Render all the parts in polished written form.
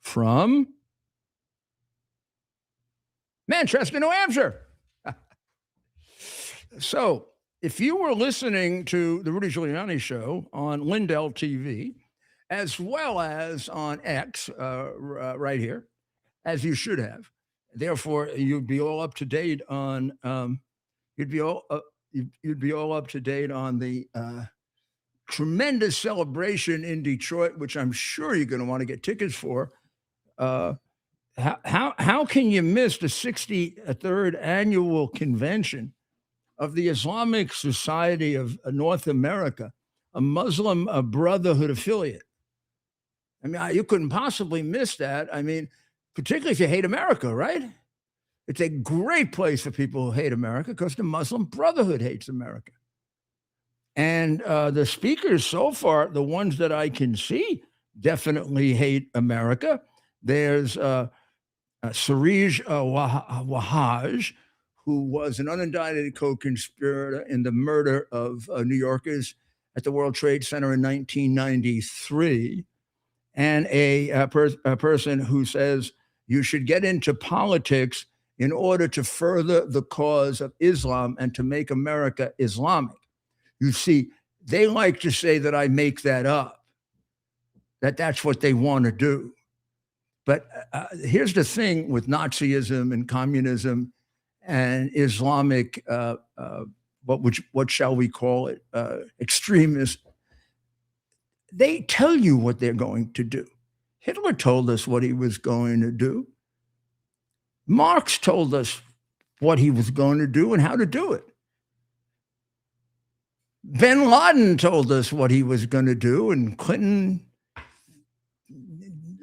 from Manchester, New Hampshire. So, if you were listening to the Rudy Giuliani show on Lindell TV, as well as on X right here, as you should have, therefore you'd be all up to date on you'd be all up to date on the tremendous celebration in Detroit, which I'm sure you're going to want to get tickets for. How can you miss the 63rd annual convention of the Islamic Society of North America, a Muslim Brotherhood affiliate? I mean, you couldn't possibly miss that. I mean, particularly if you hate America, right? It's a great place for people who hate America because the Muslim Brotherhood hates America. And the speakers so far, the ones that I can see, definitely hate America. There's Siraj Wahhaj, who was an unindicted co-conspirator in the murder of New Yorkers at the World Trade Center in 1993, and a person who says you should get into politics in order to further the cause of Islam and to make America Islamic. You see, they like to say that I make that up, that's what they want to do. But here's the thing with Nazism and communism and Islamic, what shall we call it, extremists. They tell you what they're going to do. Hitler told us what he was going to do. Marx told us what he was going to do and how to do it. Bin Laden told us what he was going to do, and Clinton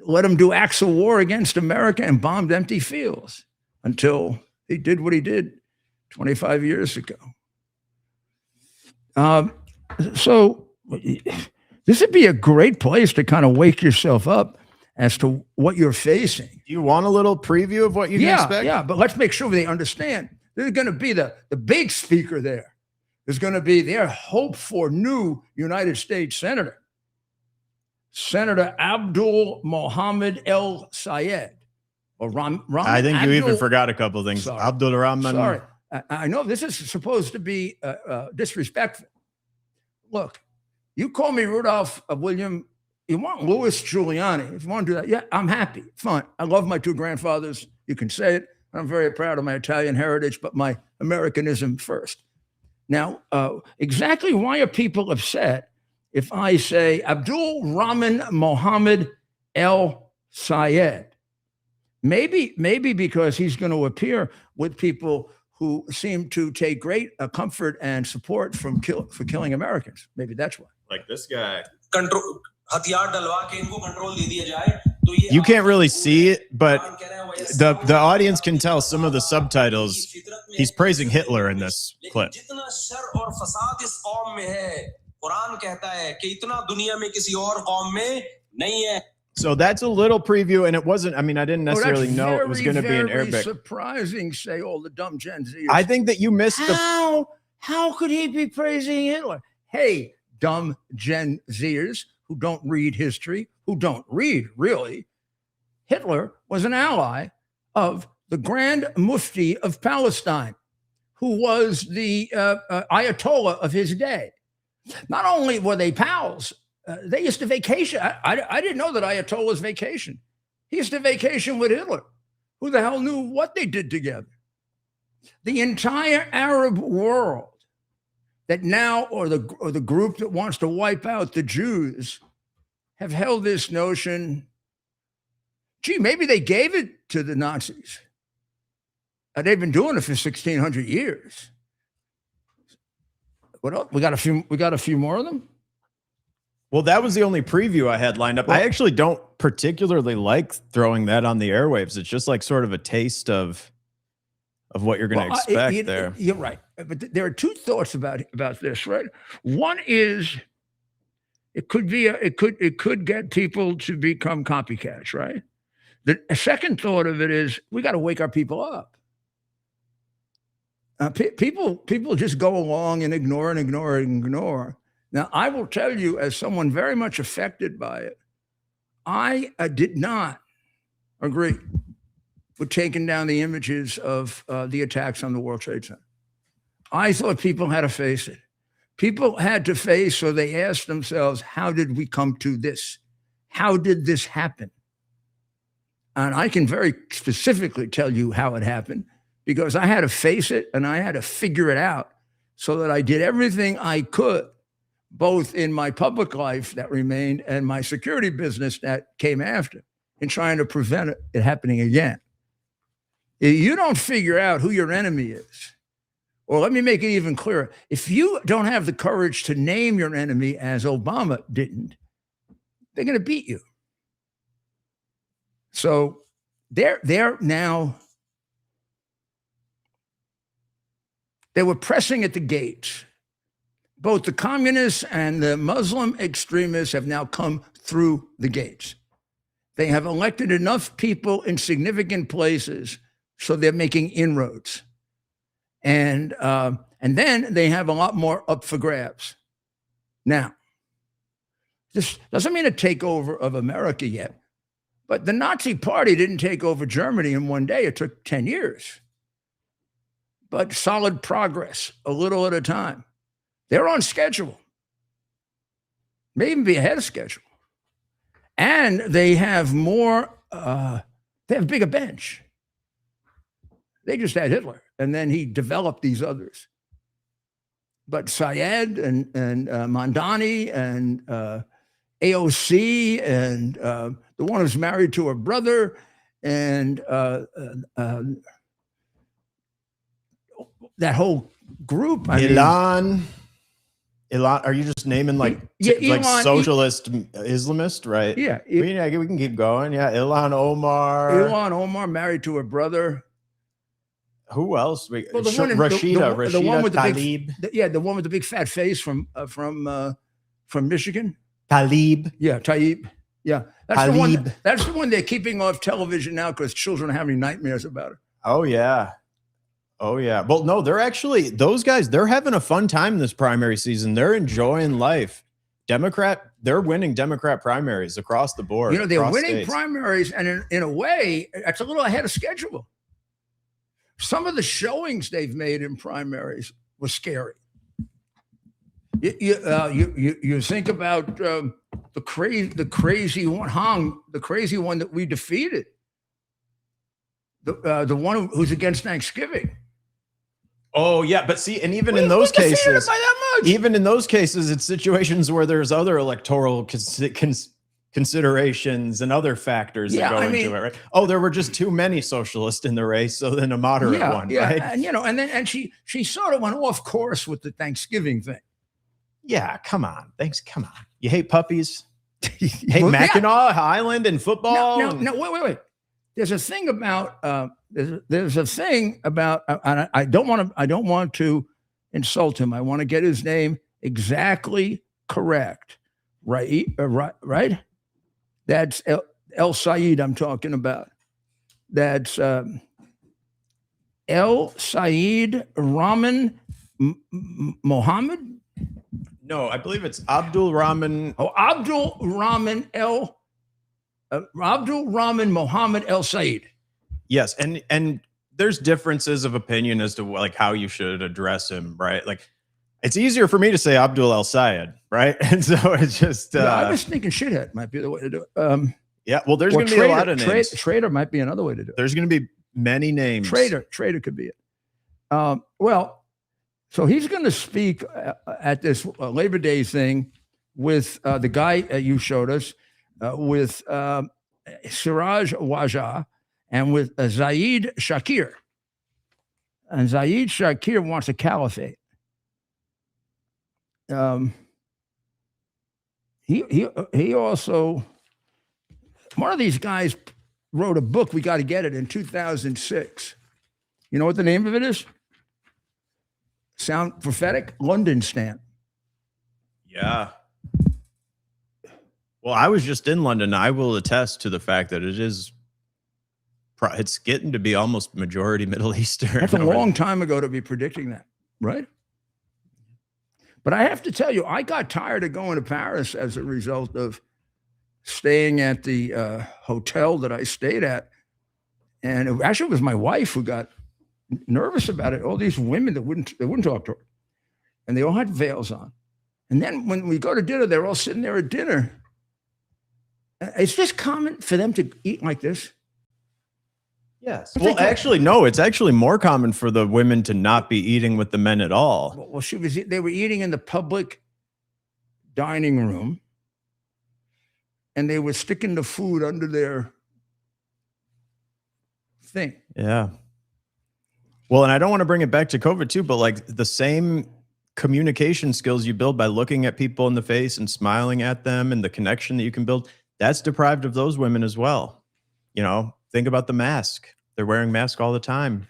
let him do acts of war against America and bombed empty fields until he did what he did 25 years ago. So this would be a great place to kind of wake yourself up as to what you're facing. Do you want a little preview of what you can expect? Yeah, but let's make sure they understand. There's going to be the big speaker there. There's going to be their hope for new United States Senator, Senator Abdul Mohammed El Sayed. Or I think you even forgot a couple of things. Sorry. Abdul Rahman. Sorry. I know this is supposed to be disrespectful. Look, you call me Rudolph William. You want Louis Giuliani. If you want to do that, yeah, I'm happy. Fine. I love my two grandfathers. You can say it. I'm very proud of my Italian heritage, but my Americanism first. Now, exactly why are people upset if I say Abdul Rahman Mohammed El Sayed? Maybe because he's going to appear with people who seem to take great comfort and support for killing Americans. Maybe that's why. Like this guy. You can't really see it, but the audience can tell some of the subtitles. He's praising Hitler in this clip. So that's a little preview, and it wasn't. I mean, I didn't necessarily know it was going to be in Arabic. Surprising, say all the dumb Gen Zers. I think that you missed How could he be praising Hitler? Hey, dumb Gen Zers who don't read history, who don't read really. Hitler was an ally of the Grand Mufti of Palestine, who was the Ayatollah of his day. Not only were they pals, they used to vacation. I didn't know that Ayatollahs vacation. He used to vacation with Hitler. Who the hell knew what they did together? The entire Arab world that now, or the group that wants to wipe out the Jews, have held this notion, gee, maybe they gave it to the Nazis. They've been doing it for 1,600 years. What else? We got a few more of them. Well, that was the only preview I had lined up. Well, I actually don't particularly like throwing that on the airwaves. It's just like sort of a taste of what you're going to expect there. You're right. But there are two thoughts about this, right? One is it could get people to become copycats, right? The second thought of it is we got to wake our people up. People just go along and ignore. Now, I will tell you, as someone very much affected by it, I did not agree with taking down the images of the attacks on the World Trade Center. I thought people had to face it. People had to face, so they asked themselves, how did we come to this? How did this happen? And I can very specifically tell you how it happened, because I had to face it and I had to figure it out, so that I did everything I could, both in my public life that remained and my security business that came after, in trying to prevent it happening again. If you don't figure out who your enemy is, or let me make it even clearer, if you don't have the courage to name your enemy, as Obama didn't, they're going to beat you. So they're now, they were pressing at the gates. Both the communists and the Muslim extremists have now come through the gates. They have elected enough people in significant places, so they're making inroads. And then they have a lot more up for grabs. Now, this doesn't mean a takeover of America yet, but the Nazi Party didn't take over Germany in one day. It took 10 years. But solid progress, a little at a time. They're on schedule. May even be ahead of schedule. And they have more, they have a bigger bench. They just had Hitler, and then he developed these others. But Syed and Mondani and AOC and the one who's married to her brother and that whole group. Ilan, are you just naming like socialist Islamist, right? Yeah. We can keep going. Yeah, Ilhan Omar married to her brother. Who else? Well, Rashida Tlaib. The one with the big fat face from Michigan. Tlaib. Yeah, Tlaib. Yeah, that's the one they're keeping off television now because children are having nightmares about it. Oh yeah. Well, no, those guys, they're having a fun time this primary season. They're enjoying life. They're winning Democrat primaries across the board. You know, they're winning primaries, and in a way, that's a little ahead of schedule. Some of the showings they've made in primaries were scary. You think about the crazy one that we defeated, the one who's against Thanksgiving. Oh yeah, but see, and even in those cases, it's situations where there's other electoral considerations and other factors that go into it, right? Oh, there were just too many socialists in the race, so then a moderate one, right? And she sort of went off course with the Thanksgiving thing. Yeah, come on. You hate puppies? You hate Mackinac Island and football? No, wait. There's a thing about and I don't want to insult him. I want to get his name exactly correct. Right? Right? That's El Sayed I'm talking about. That's El Sayed Rahman Mohammed. No, I believe it's Abdul Rahman. Oh, Abdul Rahman Mohammed El Sayed. Yes, and there's differences of opinion as to like how you should address him, right? Like, it's easier for me to say Abdul El Sayed, right? And so it's just. I was thinking shithead might be the way to do it. Yeah, well, there's going to be a lot of names. Traitor might be another way to do it. There's going to be many names. Traitor could be it. So he's going to speak at this Labor Day thing with the guy you showed us, with Siraj Wajah, and with Zaid Shakir. And Zaid Shakir wants a caliphate. He also, one of these guys wrote a book, we got to get it, in 2006. You know what the name of it is? Sound prophetic? London Stamp. Yeah. Well, I was just in London. I will attest to the fact that it's getting to be almost majority Middle Eastern. That's a long time ago to be predicting that, right? But I have to tell you, I got tired of going to Paris as a result of staying at the hotel that I stayed at. And it actually was my wife who got nervous about it. All these women that wouldn't talk to her. And they all had veils on. And then when we go to dinner, they're all sitting there at dinner. It's just common for them to eat like this. Yes. Well, actually, no. It's actually more common for the women to not be eating with the men at all. Well, they were eating in the public dining room, and they were sticking the food under their thing. Yeah. Well, and I don't want to bring it back to COVID too, but like the same communication skills you build by looking at people in the face and smiling at them and the connection that you can build, that's deprived of those women as well. You know, think about the mask. They're wearing masks all the time.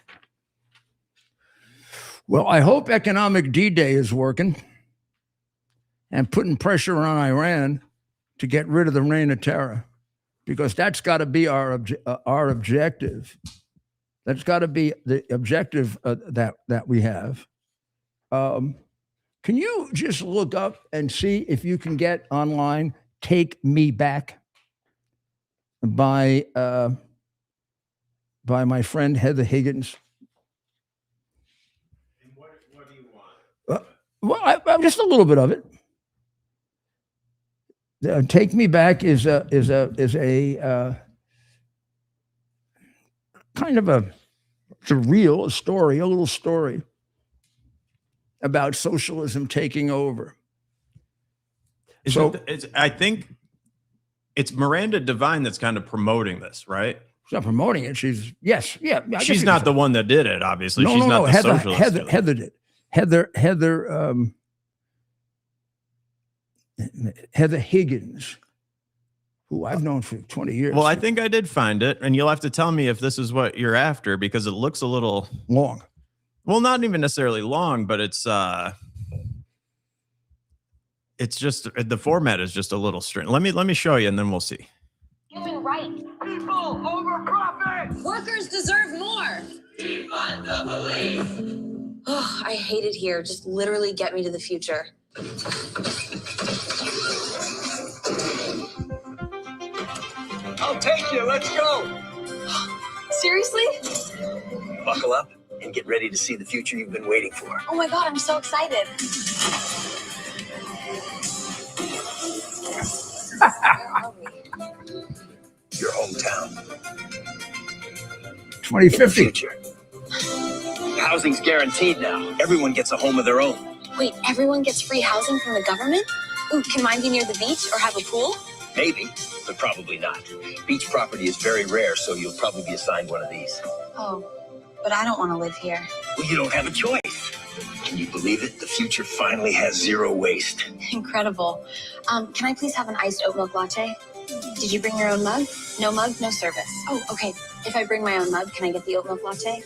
Well, I hope economic D-Day is working and putting pressure on Iran to get rid of the reign of terror, because that's got to be our objective. That's got to be the objective that we have. Can you just look up and see if you can get online "Take Me Back" by my friend Heather Higgins? And what do you want? Well, just a little bit of it. "Take Me Back" is a kind of a little story about socialism taking over. I think it's Miranda Devine that's kind of promoting this, right? She's not promoting it. She's She's not the one that did it, obviously. No, she's not the socialist. Heather did. Heather Higgins, who I've known for 20 years. Well, I think I did find it, and you'll have to tell me if this is what you're after, because it looks a little long. Well, not even necessarily long, but it's just the format is just a little strange. Let me show you, and then we'll see. Human rights. People over profits. Workers deserve more. Defund the police. Oh, I hate it here. Just literally get me to the future. I'll take you. Let's go. Seriously? Buckle up and get ready to see the future you've been waiting for. Oh my God, I'm so excited. Where are we? Your hometown. 2050. Future. Housing's guaranteed now. Everyone gets a home of their own. Wait, everyone gets free housing from the government? Ooh, can mine be near the beach or have a pool? Maybe, but probably not. Beach property is very rare, so you'll probably be assigned one of these. Oh, but I don't want to live here. Well, you don't have a choice. Can you believe it? The future finally has zero waste. Incredible. Can I please have an iced oat milk latte? Did you bring your own mug? No mug, no service. Oh, okay. If I bring my own mug, can I get the oat milk latte?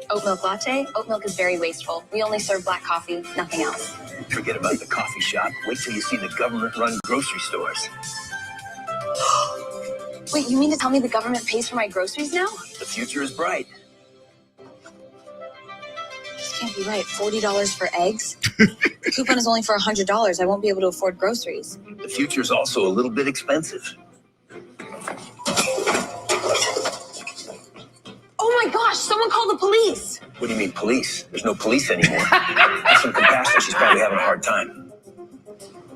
Oat milk latte? Oat milk is very wasteful. We only serve black coffee, nothing else. Forget about the coffee shop. Wait till you see the government-run grocery stores. Wait, you mean to tell me the government pays for my groceries now? The future is bright. This can't be right. $40 for eggs? The coupon is only for $100. I won't be able to afford groceries. The future is also a little bit expensive. Oh my gosh, someone called the police. What do you mean police? There's no police anymore. Have some compassion. She's probably having a hard time.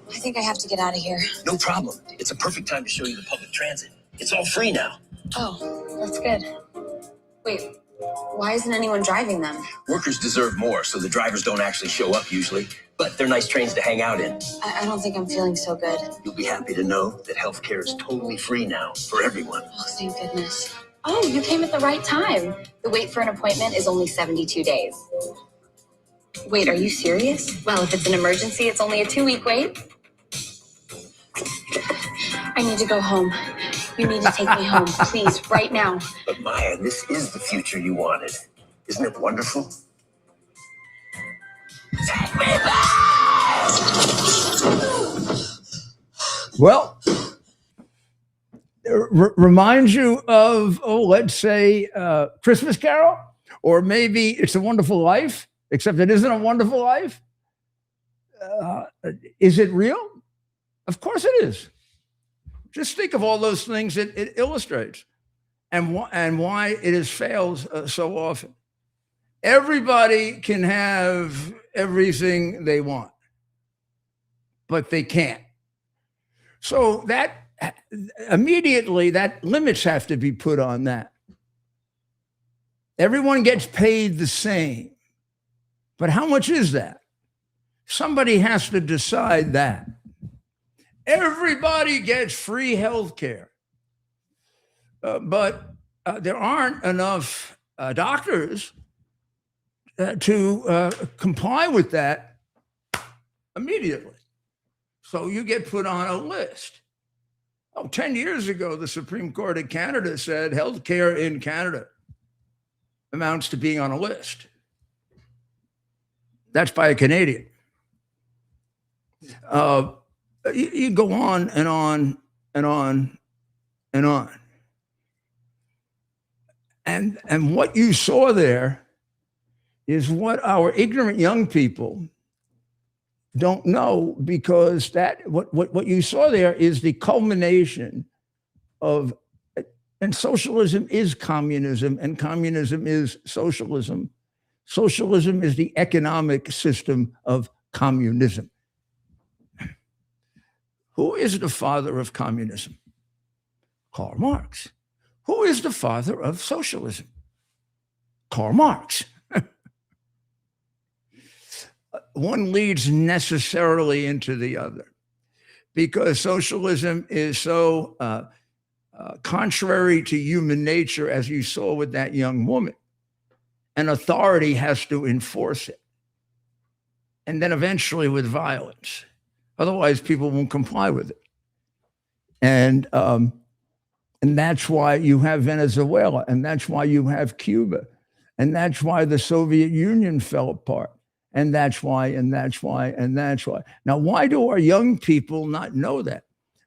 I think I have to get out of here. No problem. It's a perfect time to show you the public transit. It's all free now. Oh, that's good. Wait, why isn't anyone driving them? Workers deserve more, so the drivers don't actually show up usually. But they're nice trains to hang out in. I don't think I'm feeling so good. You'll be happy to know that healthcare is totally free now for everyone. Oh, thank goodness. Oh, you came at the right time. The wait for an appointment is only 72 days. Wait, are you serious? Well, if it's an emergency, it's only a 2-week wait. I need to go home. You need to take me home, please, right now. But Maya, this is the future you wanted. Isn't it wonderful? Take me back! Well, reminds you of, let's say, Christmas Carol, or maybe It's a Wonderful Life, except it isn't a wonderful life. Is it real? Of course it is. Just think of all those things it illustrates, and why it has failed so often. Everybody can have everything they want, but they can't. So that immediately, that limits have to be put on that. Everyone gets paid the same, but how much is that? Somebody has to decide that. Everybody gets free health care, but there aren't enough doctors to comply with that immediately. So you get put on a list. 10 years ago, the Supreme Court of Canada said health care in Canada amounts to being on a list. That's by a Canadian. You go on and on and on and on. And what you saw there is what our ignorant young people don't know, because that what you saw there is the culmination of, and socialism is communism, and communism is socialism. Socialism is the economic system of communism. Who is the father of communism? Karl Marx. Who is the father of socialism? Karl Marx. One leads necessarily into the other, because socialism is so contrary to human nature, as you saw with that young woman. And authority has to enforce it. And then eventually with violence. Otherwise, people won't comply with it. And that's why you have Venezuela, and that's why you have Cuba, and that's why the Soviet Union fell apart. And that's why, and that's why, and that's why. Now, why do our young people not know that?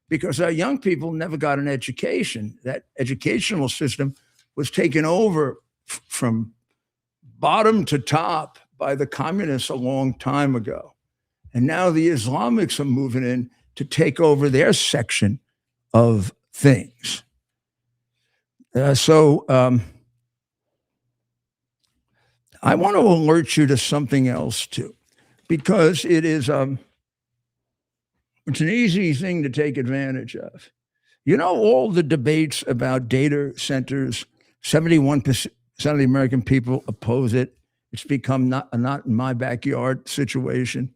Because our young people never got an education. That educational system was taken over from bottom to top by the communists a long time ago. And now the Islamics are moving in to take over their section of things. I want to alert you to something else too, because it is it's an easy thing to take advantage of. You know, all the debates about data centers, 71% of the American people oppose it. It's become not in my backyard situation.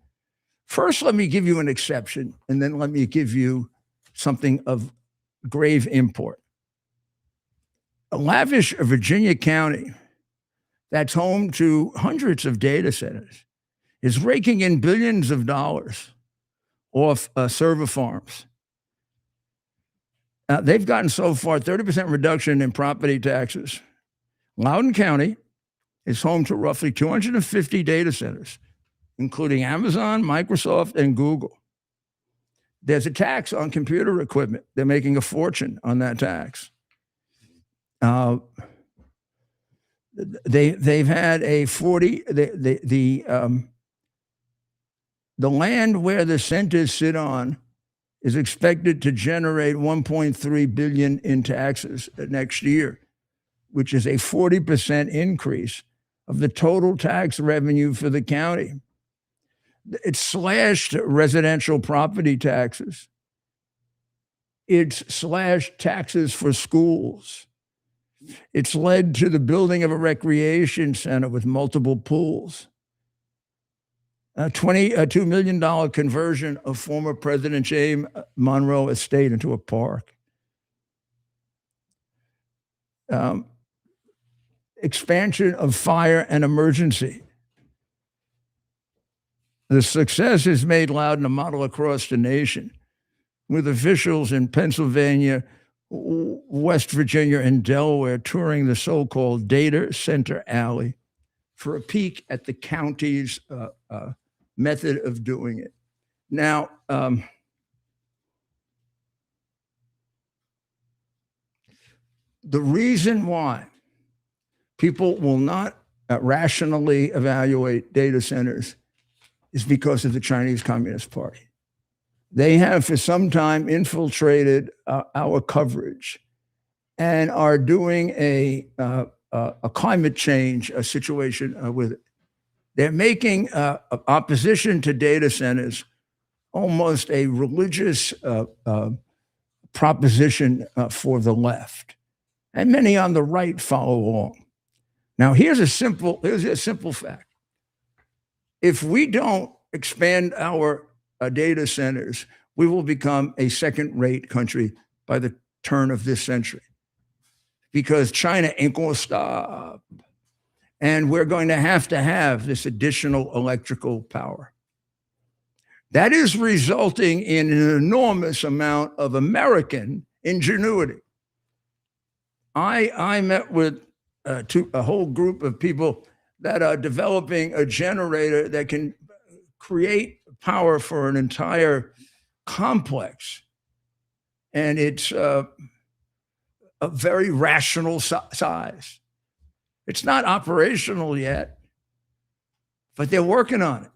First, let me give you an exception, and then let me give you something of grave import. Lavish Virginia County, that's home to hundreds of data centers, is raking in billions of dollars off server farms. They've gotten so far 30% reduction in property taxes. Loudoun County is home to roughly 250 data centers, including Amazon, Microsoft, and Google. There's a tax on computer equipment. They're making a fortune on that tax. They've had a 40, the land where the centers sit on is expected to generate $1.3 billion in taxes next year, which is a 40% increase of the total tax revenue for the county. It slashed residential property taxes. It's slashed taxes for schools. It's led to the building of a recreation center with multiple pools. A $22 million conversion of former President James Monroe Estate into a park. Expansion of fire and emergency. The success has made Loudoun a model across the nation, with officials in Pennsylvania, West Virginia, and Delaware touring the so-called Data Center Alley for a peek at the county's method of doing it. Now, the reason why people will not rationally evaluate data centers is because of the Chinese Communist Party. They have for some time infiltrated our coverage and are doing a climate change situation with it. They're making opposition to data centers almost a religious proposition for the left, and many on the right follow along. Now, here's a simple fact: if we don't expand our data centers, we will become a second-rate country by the turn of this century, because China ain't going to stop, and we're going to have this additional electrical power. That is resulting in an enormous amount of American ingenuity. I met with a whole group of people that are developing a generator that can create power for an entire complex. And it's a very rational size. It's not operational yet, but they're working on it.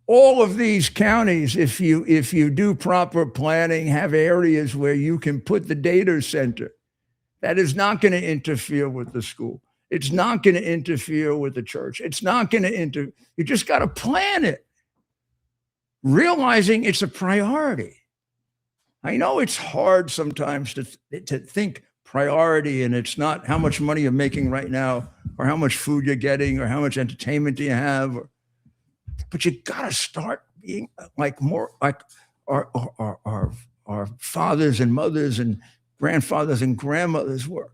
All of these counties, if you do proper planning, have areas where you can put the data center. That is not going to interfere with the school. It's not going to interfere with the church. It's not going to you just got to plan it, realizing it's a priority. I know it's hard sometimes to think priority, and it's not how much money you're making right now, or how much food you're getting, or how much entertainment do you have, but you got to start being more like our fathers and mothers and grandfathers and grandmothers were,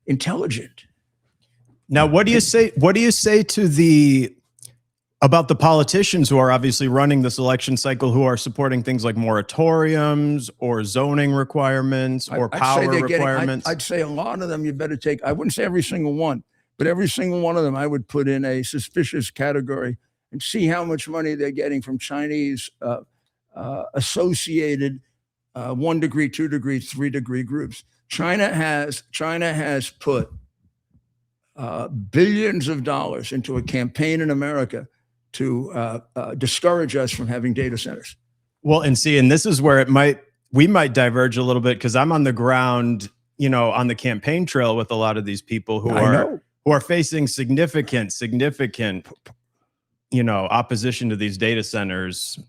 intelligent. Now, what do you say? What do you say to about the politicians who are obviously running this election cycle, who are supporting things like moratoriums or zoning requirements or power requirements? I'd say a lot of them you better take. I wouldn't say every single one, but every single one of them I would put in a suspicious category and see how much money they're getting from Chinese associated 1 degree, 2 degree, 3 degree groups. China has put billions of dollars into a campaign in America to discourage us from having data centers. Well, and this is where we might diverge a little bit, because I'm on the ground, on the campaign trail with a lot of these people who are facing significant opposition to these data centers,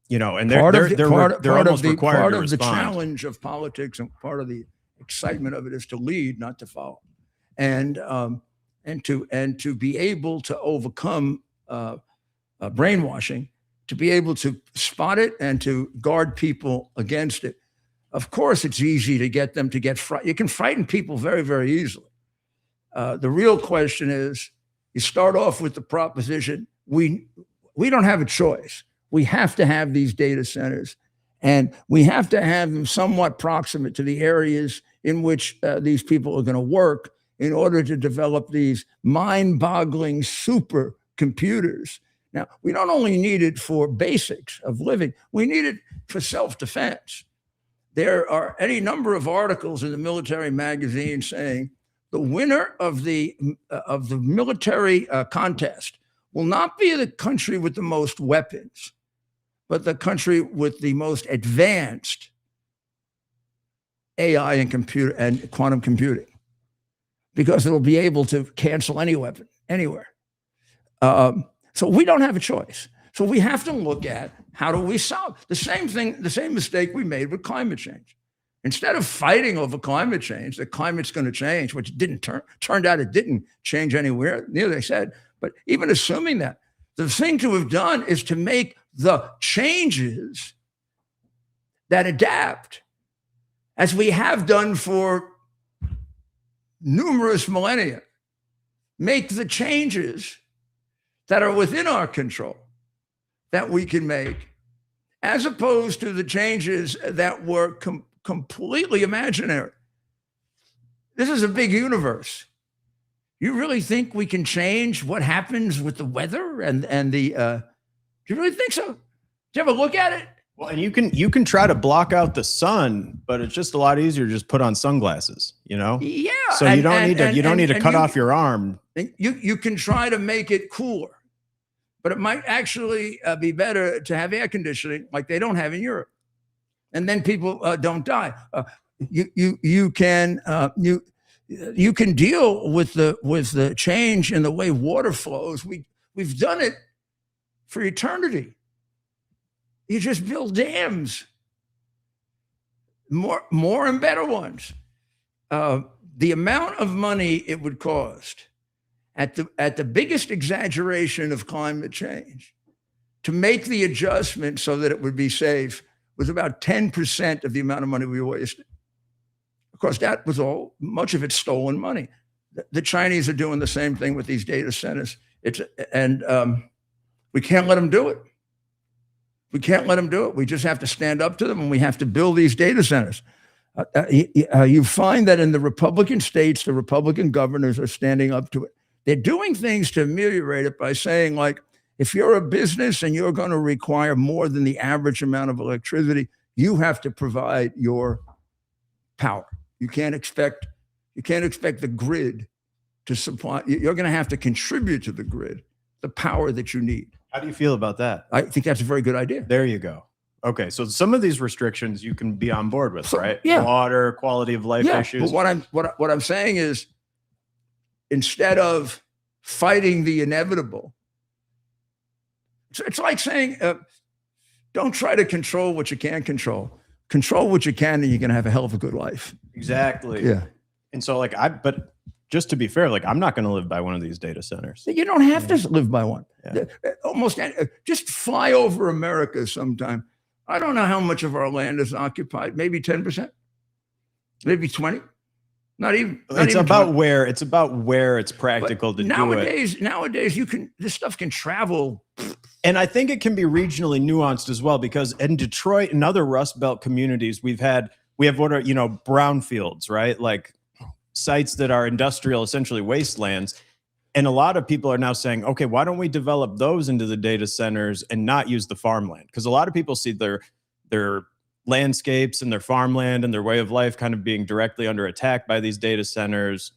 and they're almost required to respond. Part of the challenge of politics and part of the excitement of it is to lead, not to follow, and to be able to overcome brainwashing, to be able to spot it and to guard people against it. Of course, it's easy to get them to get frightened. You can frighten people very, very easily. The real question is, you start off with the proposition, we don't have a choice. We have to have these data centers, and we have to have them somewhat proximate to the areas in which these people are going to work in order to develop these mind-boggling supercomputers. Now, we don't only need it for basics of living, we need it for self-defense. There are any number of articles in the military magazine saying the winner of the military contest will not be the country with the most weapons, but the country with the most advanced AI and computer and quantum computing, because it'll be able to cancel any weapon anywhere. So we don't have a choice. So we have to look at, how do we solve the same mistake we made with climate change. Instead of fighting over climate change, the climate's going to change, which turned out it didn't change anywhere near they said. But even assuming that, the thing to have done is to make the changes that adapt, as we have done for numerous millennia. Make the changes that are within our control that we can make, as opposed to the changes that were completely imaginary. This is a big universe. You really think we can change what happens with the weather and the? Do you really think so? Did you ever look at it? Well, and you can try to block out the sun, but it's just a lot easier to just put on sunglasses, Yeah. So you don't need to cut off your arm. You can try to make it cooler. but it might actually be better to have air conditioning like they don't have in Europe, and then people don't die. You can deal with the change in the way water flows. We've done it for eternity. You just build dams, more and better ones. The amount of money it would cost at the biggest exaggeration of climate change to make the adjustment so that it would be safe was about 10% of the amount of money we wasted. Of course, that was much of it stolen money. The Chinese are doing the same thing with these data centers. We can't let them do it. We can't let them do it. We just have to stand up to them, and we have to build these data centers. You find that in the Republican states, the Republican governors are standing up to it. They're doing things to ameliorate it by saying, like, if you're a business and you're going to require more than the average amount of electricity, you have to provide your power. You can't expect the grid to supply. You're going to have to contribute to the grid the power that you need. How do you feel about that? I think that's a very good idea. There you go. Okay, so some of these restrictions you can be on board with, right? Yeah. Water, quality of life issues. But what I'm saying is, instead of fighting the inevitable, it's like saying, don't try to control what you can't control. Control what you can, and you're going to have a hell of a good life. Exactly. Yeah. And so, but just to be fair, like, I'm not going to live by one of these data centers. You don't have to live by one. Yeah. Just fly over America sometime. I don't know how much of our land is occupied. Maybe 10%, maybe 20. Not even. It's about where it's practical to do it. Nowadays, this stuff can travel. And I think it can be regionally nuanced as well, because in Detroit and other Rust Belt communities, we have what are, brownfields, right? Like sites that are industrial, essentially wastelands. And a lot of people are now saying, okay, why don't we develop those into the data centers and not use the farmland? Because a lot of people see their landscapes and their farmland and their way of life kind of being directly under attack by these data centers.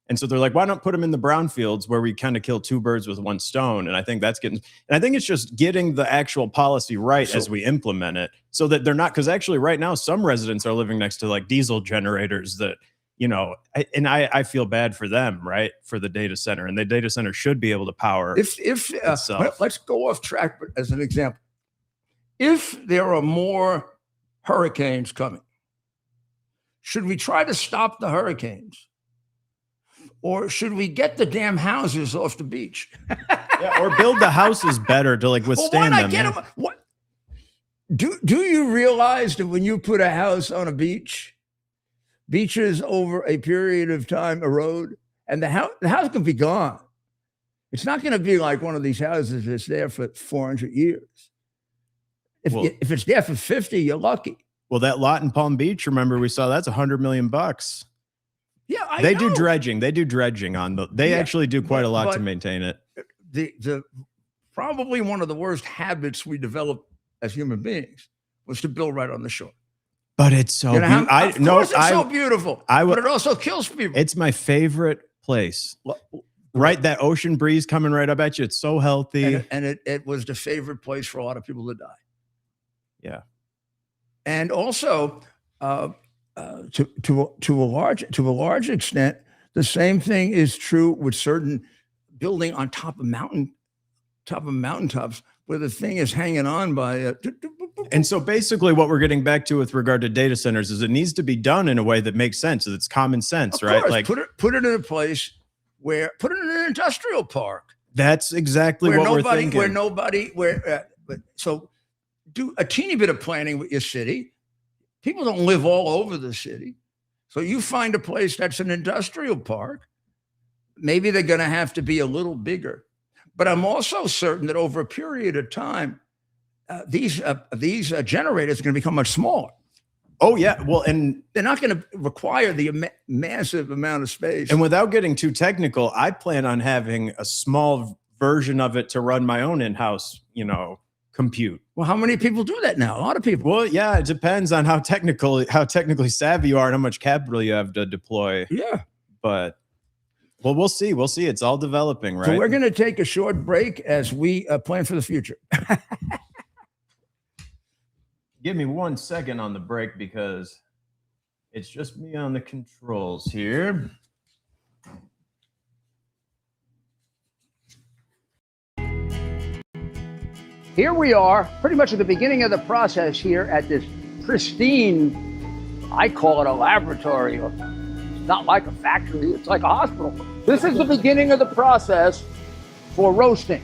And so they're like, why not put them in the brownfields where we kind of kill two birds with one stone? And I think it's just getting the actual policy right as we implement it, so that they're not, because actually right now, some residents are living next to like diesel generators that, I feel bad for them, right? For the data center, and the data center should be able to power itself. Let's go off track, but as an example, if there are more hurricanes coming, should we try to stop the hurricanes? Or should we get the damn houses off the beach? Or build the houses better to like withstand them. What? Do you realize that when you put a house on a beach, beaches over a period of time erode, and the house can be gone. It's not going to be like one of these houses that's there for 400 years. If it's there for 50, you're lucky. Well, that lot in Palm Beach, remember we saw that's $100 million. Yeah, they do dredging. They do dredging on the. They actually do quite a lot to maintain it. The probably one of the worst habits we developed as human beings was to build right on the shore. But it's so it's so beautiful. But it also kills people. It's my favorite place. Right, that ocean breeze coming right up at you. It's so healthy, and it was the favorite place for a lot of people to die. Yeah, and also. To a large extent, the same thing is true with certain building on top of mountaintops where the thing is hanging on by. And so basically what we're getting back to with regard to data centers is it needs to be done in a way that makes sense. It's common sense, right? Like put it in a place put it in an industrial park. That's exactly what we're thinking. So do a teeny bit of planning with your city. People don't live all over the city. So you find a place that's an industrial park. Maybe they're going to have to be a little bigger. But I'm also certain that over a period of time, these generators are going to become much smaller. Oh, yeah. Well, and they're not going to require the massive amount of space. And without getting too technical, I plan on having a small version of it to run my own in-house, compute. Well, how many people do that now? A lot of people. Well, yeah, it depends on how technically savvy you are and how much capital you have to deploy. Yeah. But Well, we'll see. We'll see. It's all developing, right? So we're going to take a short break as we plan for the future. Give me 1 second on the break because it's just me on the controls here. Here we are, pretty much at the beginning of the process here at this pristine, I call it a laboratory. It's not like a factory, it's like a hospital. This is the beginning of the process for roasting.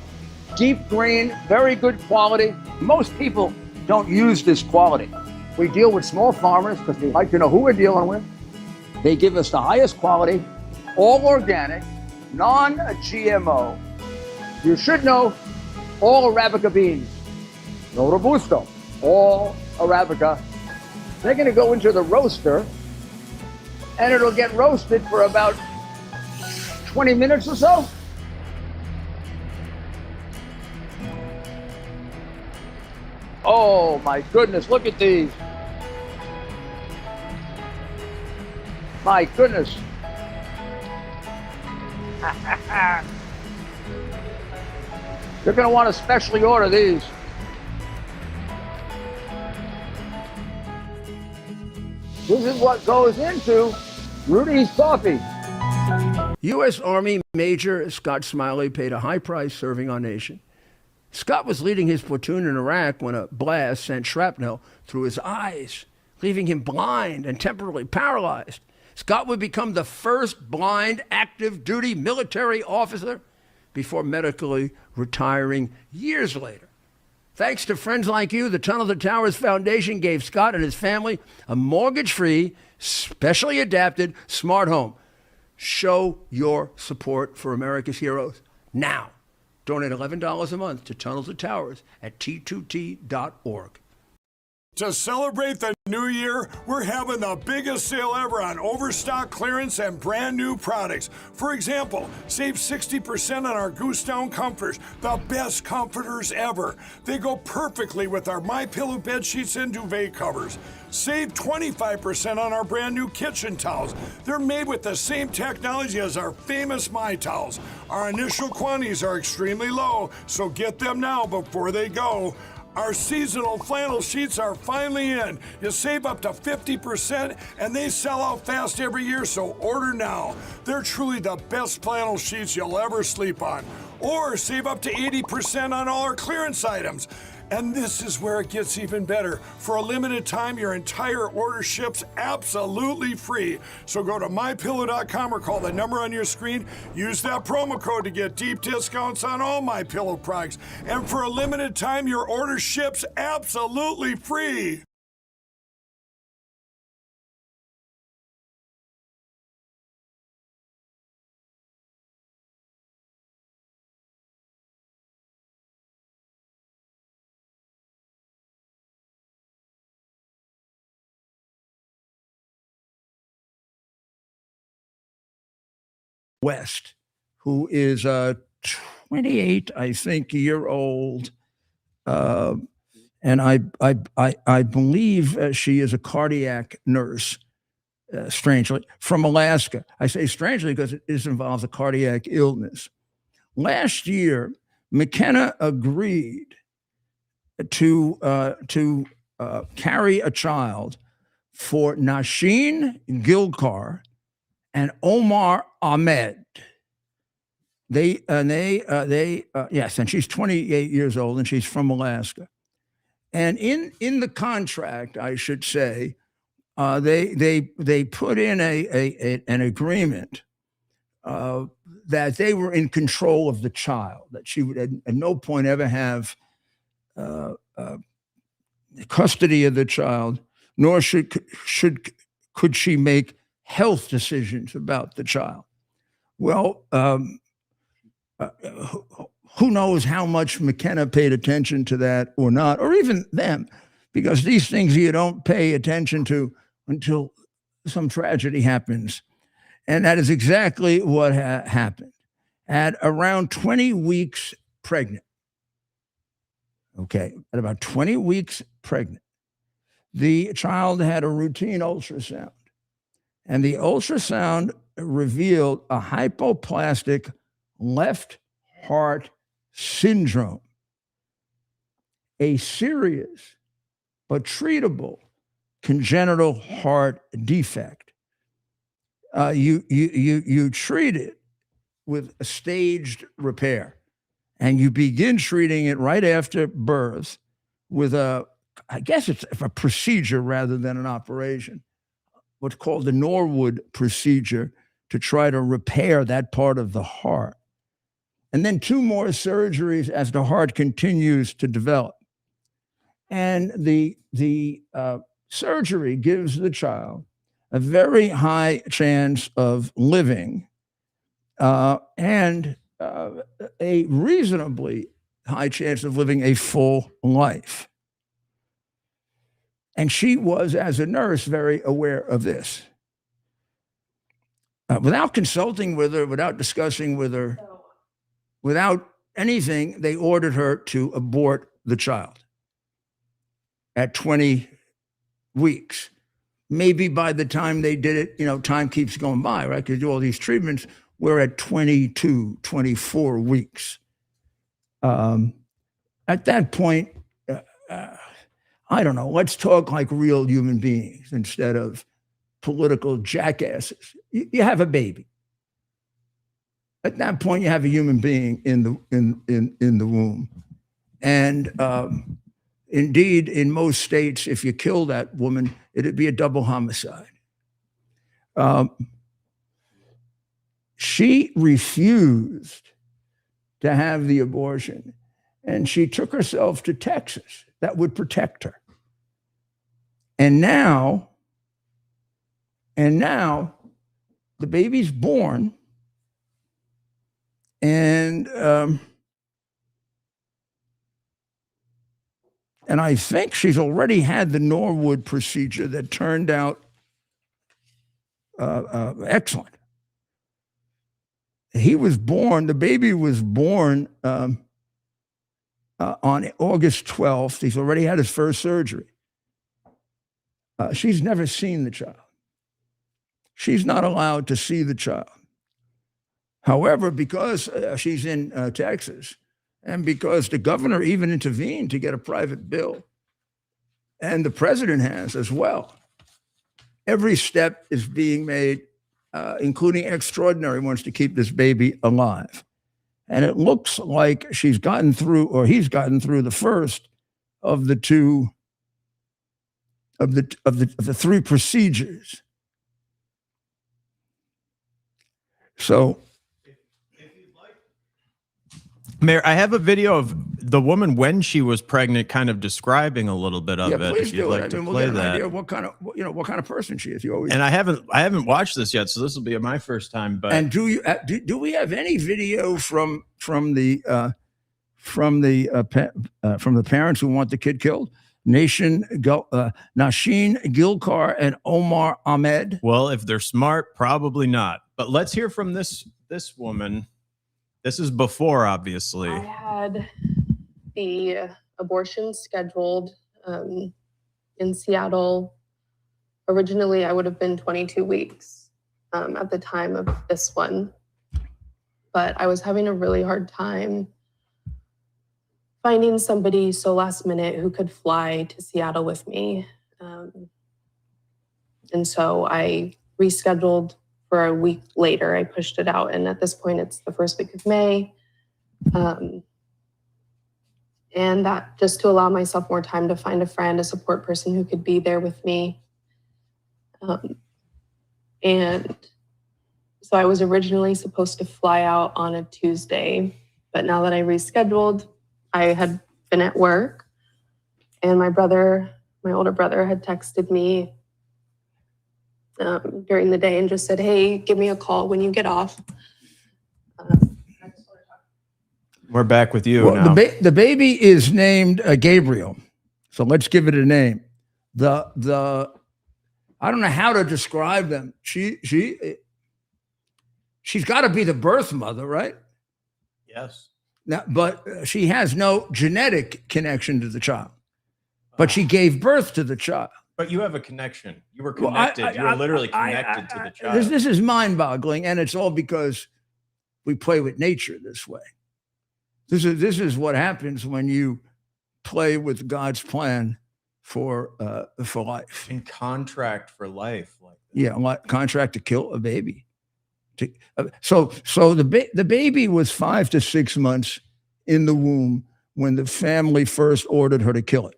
Deep grain, very good quality. Most people don't use this quality. We deal with small farmers because we like to know who we're dealing with. They give us the highest quality, all organic, non-GMO. You should know all Arabica beans, no Robusto, all Arabica. They're going to go into the roaster and it'll get roasted for about 20 minutes or so. Oh my goodness, look at these. My goodness. You're going to want to specially order these. This is what goes into Rudy's Coffee. U.S. Army Major Scott Smiley paid a high price serving our nation. Scott was leading his platoon in Iraq when a blast sent shrapnel through his eyes, leaving him blind and temporarily paralyzed. Scott would become the first blind active duty military officer before medically retiring years later. Thanks to friends like you, the Tunnel to Towers Foundation gave Scott and his family a mortgage-free, specially adapted smart home. Show your support for America's heroes now. Donate $11 a month to Tunnel to Towers at T2T.org. To celebrate the new year, we're having the biggest sale ever on overstock clearance and brand new products. For example, save 60% on our Goose Down comforters, the best comforters ever. They go perfectly with our MyPillow bed sheets and duvet covers. Save 25% on our brand new kitchen towels. They're made with the same technology as our famous My Towels. Our initial quantities are extremely low, so get them now before they go. Our seasonal flannel sheets are finally in. You save up to 50% and they sell out fast every year, so order now. They're truly the best flannel sheets you'll ever sleep on. Or save up to 80% on all our clearance items. And this is where it gets even better. For a limited time, your entire order ships absolutely free. So go to MyPillow.com or call the number on your screen. Use that promo code to get deep discounts on all MyPillow products. And for a limited time, your order ships absolutely free. West, who is a 28, I think, year old, and I believe she is a cardiac nurse. Strangely, from Alaska. I say strangely because it involves a cardiac illness. Last year, McKenna agreed to carry a child for Nasheen Gilkar and Omar Ahmed. Yes, and she's 28 years old and she's from Alaska. And in the contract, I should say, they put in an agreement that they were in control of the child, that she would at no point ever have custody of the child, nor could she make health decisions about the child. Well, who knows how much McKenna paid attention to that or not, or even them, because these things you don't pay attention to until some tragedy happens. And that is exactly what happened. At around 20 weeks pregnant, at about 20 weeks pregnant, the child had a routine ultrasound. And the ultrasound revealed a hypoplastic left heart syndrome, a serious but treatable congenital heart defect. You treat it with a staged repair, and you begin treating it right after birth with I guess it's a procedure rather than an operation, what's called the Norwood procedure, to try to repair that part of the heart. And then 2 more surgeries as the heart continues to develop. And the surgery gives the child a very high chance of living and a reasonably high chance of living a full life. And she was, as a nurse, very aware of this. Without consulting with her, without discussing with her, without anything, they ordered her to abort the child at 20 weeks. Maybe by the time they did it, time keeps going by, right? Because you do all these treatments, we're at 22, 24 weeks. At that point, I don't know, let's talk like real human beings instead of political jackasses. You have a baby. At that point, you have a human being in the womb. And indeed, in most states, if you kill that woman, it'd be a double homicide. She refused to have the abortion, and she took herself to Texas. That would protect her. And now the baby's born, and I think she's already had the Norwood procedure that turned out excellent. The baby was born on August 12th. He's already had his first surgery. She's never seen the child. She's not allowed to see the child. However, because she's in Texas, and because the governor even intervened to get a private bill, and the president has as well, every step is being made, including extraordinary ones, to keep this baby alive. And it looks like he's gotten through the first of the 2 of the 3 procedures. So, Mayor, I have a video of the woman when she was pregnant, kind of describing a little bit of it. Please If you'd do like it. to We'll play get an that. idea of what kind of person she is. You always. And I haven't watched this yet, so this will be my first time. But And do we have any video from the parents who want the kid killed? Nasheen Gilkar and Omar Ahmed. Well, if they're smart, probably not. But let's hear from this woman. This is before, obviously. I had the abortion scheduled in Seattle. Originally, I would have been 22 weeks at the time of this one. But I was having a really hard time finding somebody so last minute who could fly to Seattle with me. And so I rescheduled for a week later. I pushed it out. And at this point, it's the first week of May. And that just to allow myself more time to find a friend, a support person who could be there with me. And so I was originally supposed to fly out on a Tuesday, but now that I rescheduled, I had been at work, and my older brother had texted me during the day and just said, "Hey, give me a call when you get off." We're back with you Well, now. the baby is named Gabriel, so let's give it a name. The I don't know how to describe them. She's got to be the birth mother, right? Yes. Now, but she has no genetic connection to the child, but she gave birth to the child. But you have a connection. You were Well, connected. You were literally connected to the child. This is mind-boggling, and it's all because we play with nature this way. This is what happens when you play with God's plan for life. In contract for life, like that. Yeah, contract to kill a baby. So the baby was 5 to 6 months in the womb when the family first ordered her to kill it.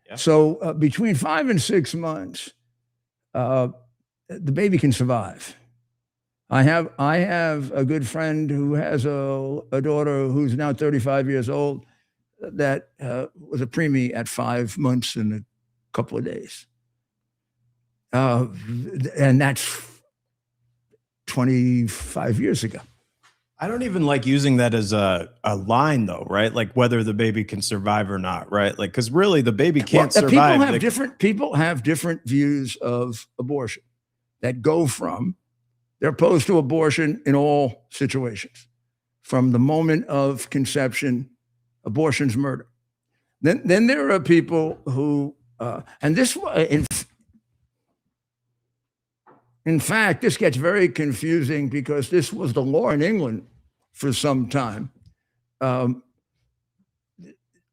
Yeah. So between 5 and 6 months, the baby can survive. I have a good friend who has a daughter who's now 35 years old that was a preemie at 5 months and a couple of days. And that's 25 years ago. I don't even like using that as a line though, right? Like whether the baby can survive or not, right? Like, because really the baby can't survive. People have different views of abortion that go from, they're opposed to abortion in all situations. From the moment of conception, abortion's murder. Then there are people who, and this, in fact, this gets very confusing because this was the law in England for some time.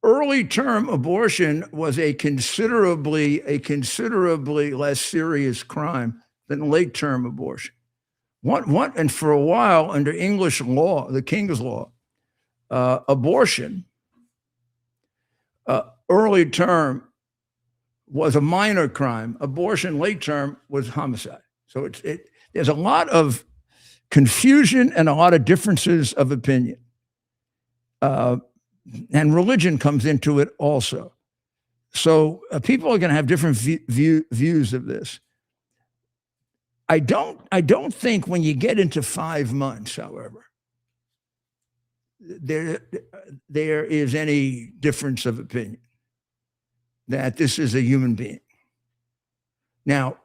Early term abortion was a considerably less serious crime than late term abortion. And for a while under English law, the King's Law, abortion, early term was a minor crime. Abortion late term was homicide. So there's a lot of confusion and a lot of differences of opinion. And religion comes into it also. So people are going to have different views of this. I don't think when you get into 5 months, however, there is any difference of opinion that this is a human being. Now,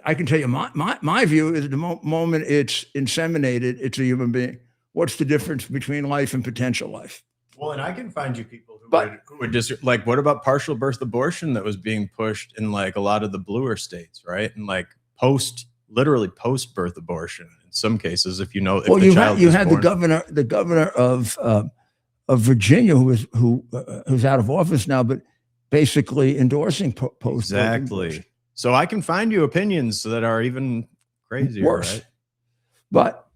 I can tell you my view is the moment it's inseminated, it's a human being. What's the difference between life and potential life? Well, and I can find you people who would just like, what about partial birth abortion that was being pushed in like a lot of the bluer states, right? And like literally post birth abortion in some cases, if you know, if the child you is had born. the governor of Virginia who's out of office now, but basically endorsing post Exactly. abortion. So I can find you opinions that are even crazier, Worse. right? But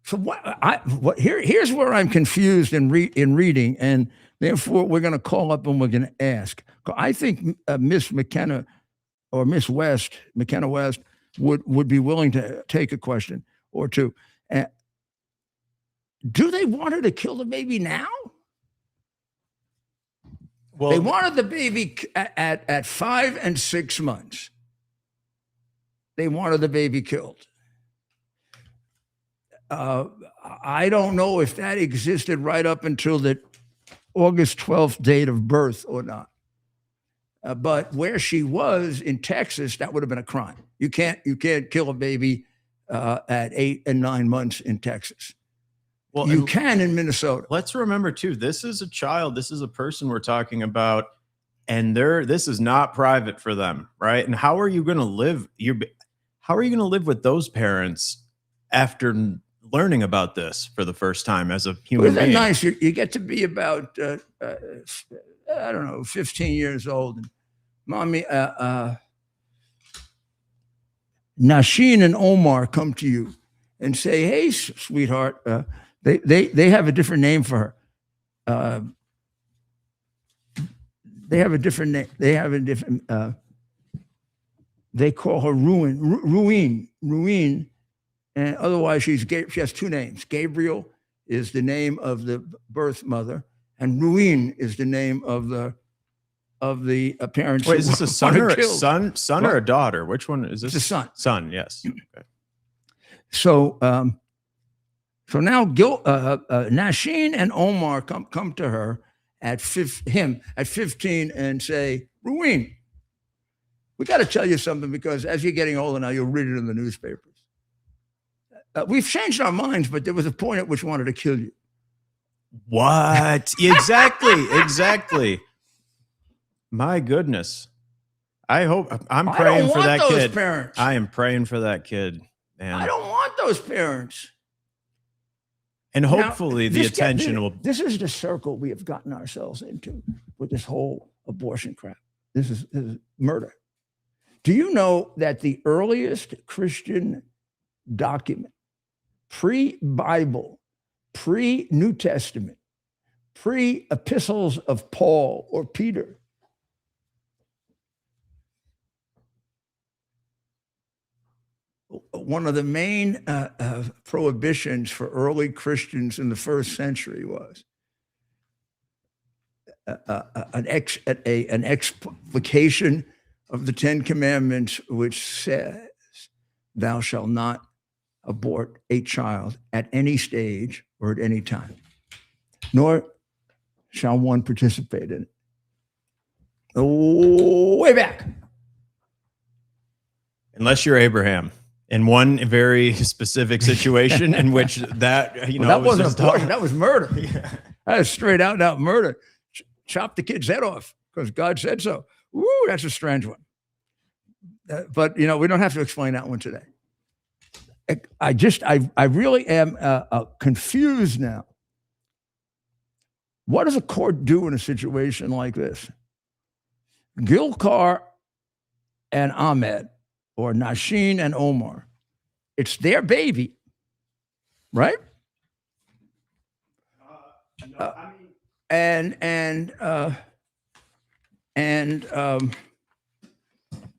so here's where I'm confused in reading, and therefore we're going to call up and we're going to ask. I think Miss McKenna or Miss West, McKenna West, would be willing to take a question or two. Do they want her to kill the baby now? Well, They wanted the baby at 5 and 6 months. They wanted the baby killed. I don't know if that existed right up until the August 12th date of birth or not. But where she was in Texas, that would have been a crime. You can't kill a baby at 8 and 9 months in Texas. well, You and can in Minnesota. let's remember too, this is a child, this is a person we're talking about, and this is not private for them, right? And how are you going to live? How are you going to live with those parents after learning about this for the first time as a human Isn't that being? nice? You get to be about, I don't know, 15 years old. And mommy, Nasheen and Omar come to you and say, "Hey, sweetheart," they have a different name for her. They have a different name. They have a different. They call her Ruin, and otherwise she has two names. Gabriel is the name of the birth mother, and Ruin is the name of the parents. Wait, is this a son or What? a daughter? Which one is this? It's a son. Son, yes. Okay. So now Nasheen and Omar come to her at 15 and say, "Ruin, we got to tell you something, because as you're getting older now, you'll read it in the newspapers. We've changed our minds, but there was a point at which we wanted to kill you. What? Exactly. My goodness. I'm I praying don't for want that those kid. parents. I am praying for that kid, I man. don't want those parents. And Now, hopefully the attention will. This is the circle we have gotten ourselves into with this whole abortion crap. This is murder. Do you know that the earliest Christian document, pre-Bible, pre-New Testament, pre-epistles of Paul or Peter, one of the main prohibitions for early Christians in the first century was an explication of the Ten Commandments, which says, "Thou shalt not abort a child at any stage or at any time, nor shall one participate in it." Way back. Unless you're Abraham. In one very specific situation in which that, that wasn't abortion, that was murder. Yeah. That was straight out and out murder. Chop the kid's head off because God said so. Woo, that's a strange one. But we don't have to explain that one today. I really am confused now. What does a court do in a situation like this? Gilkar and Ahmed, or Nasheen and Omar, it's their baby, right?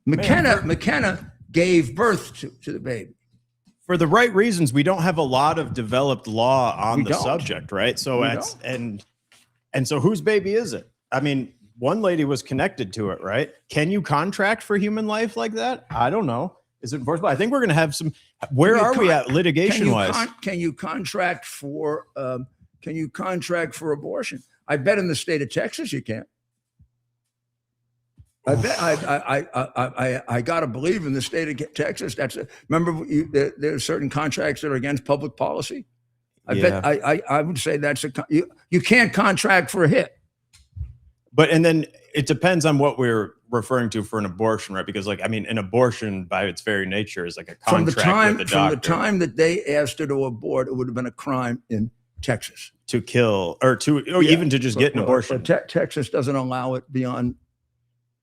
McKenna gave birth to the baby. For the right reasons, we don't have a lot of developed law on the subject, right? So and so whose baby is it? I mean, one lady was connected to it, right? Can you contract for human life like that? I don't know. Is it enforceable? I think we're going to have some. Where are we at litigation wise? Can you contract for abortion? I bet in the state of Texas you can. I bet I gotta believe in the state of Texas. Remember there are certain contracts that are against public policy. Bet I would say you can't contract for a hit. But and then it depends on what we're referring to for an abortion, right? Because an abortion by its very nature is like a contract with the doctor. From the time that they asked her to abort, it would have been a crime in Texas to kill or even to just get an abortion. But Texas doesn't allow it beyond,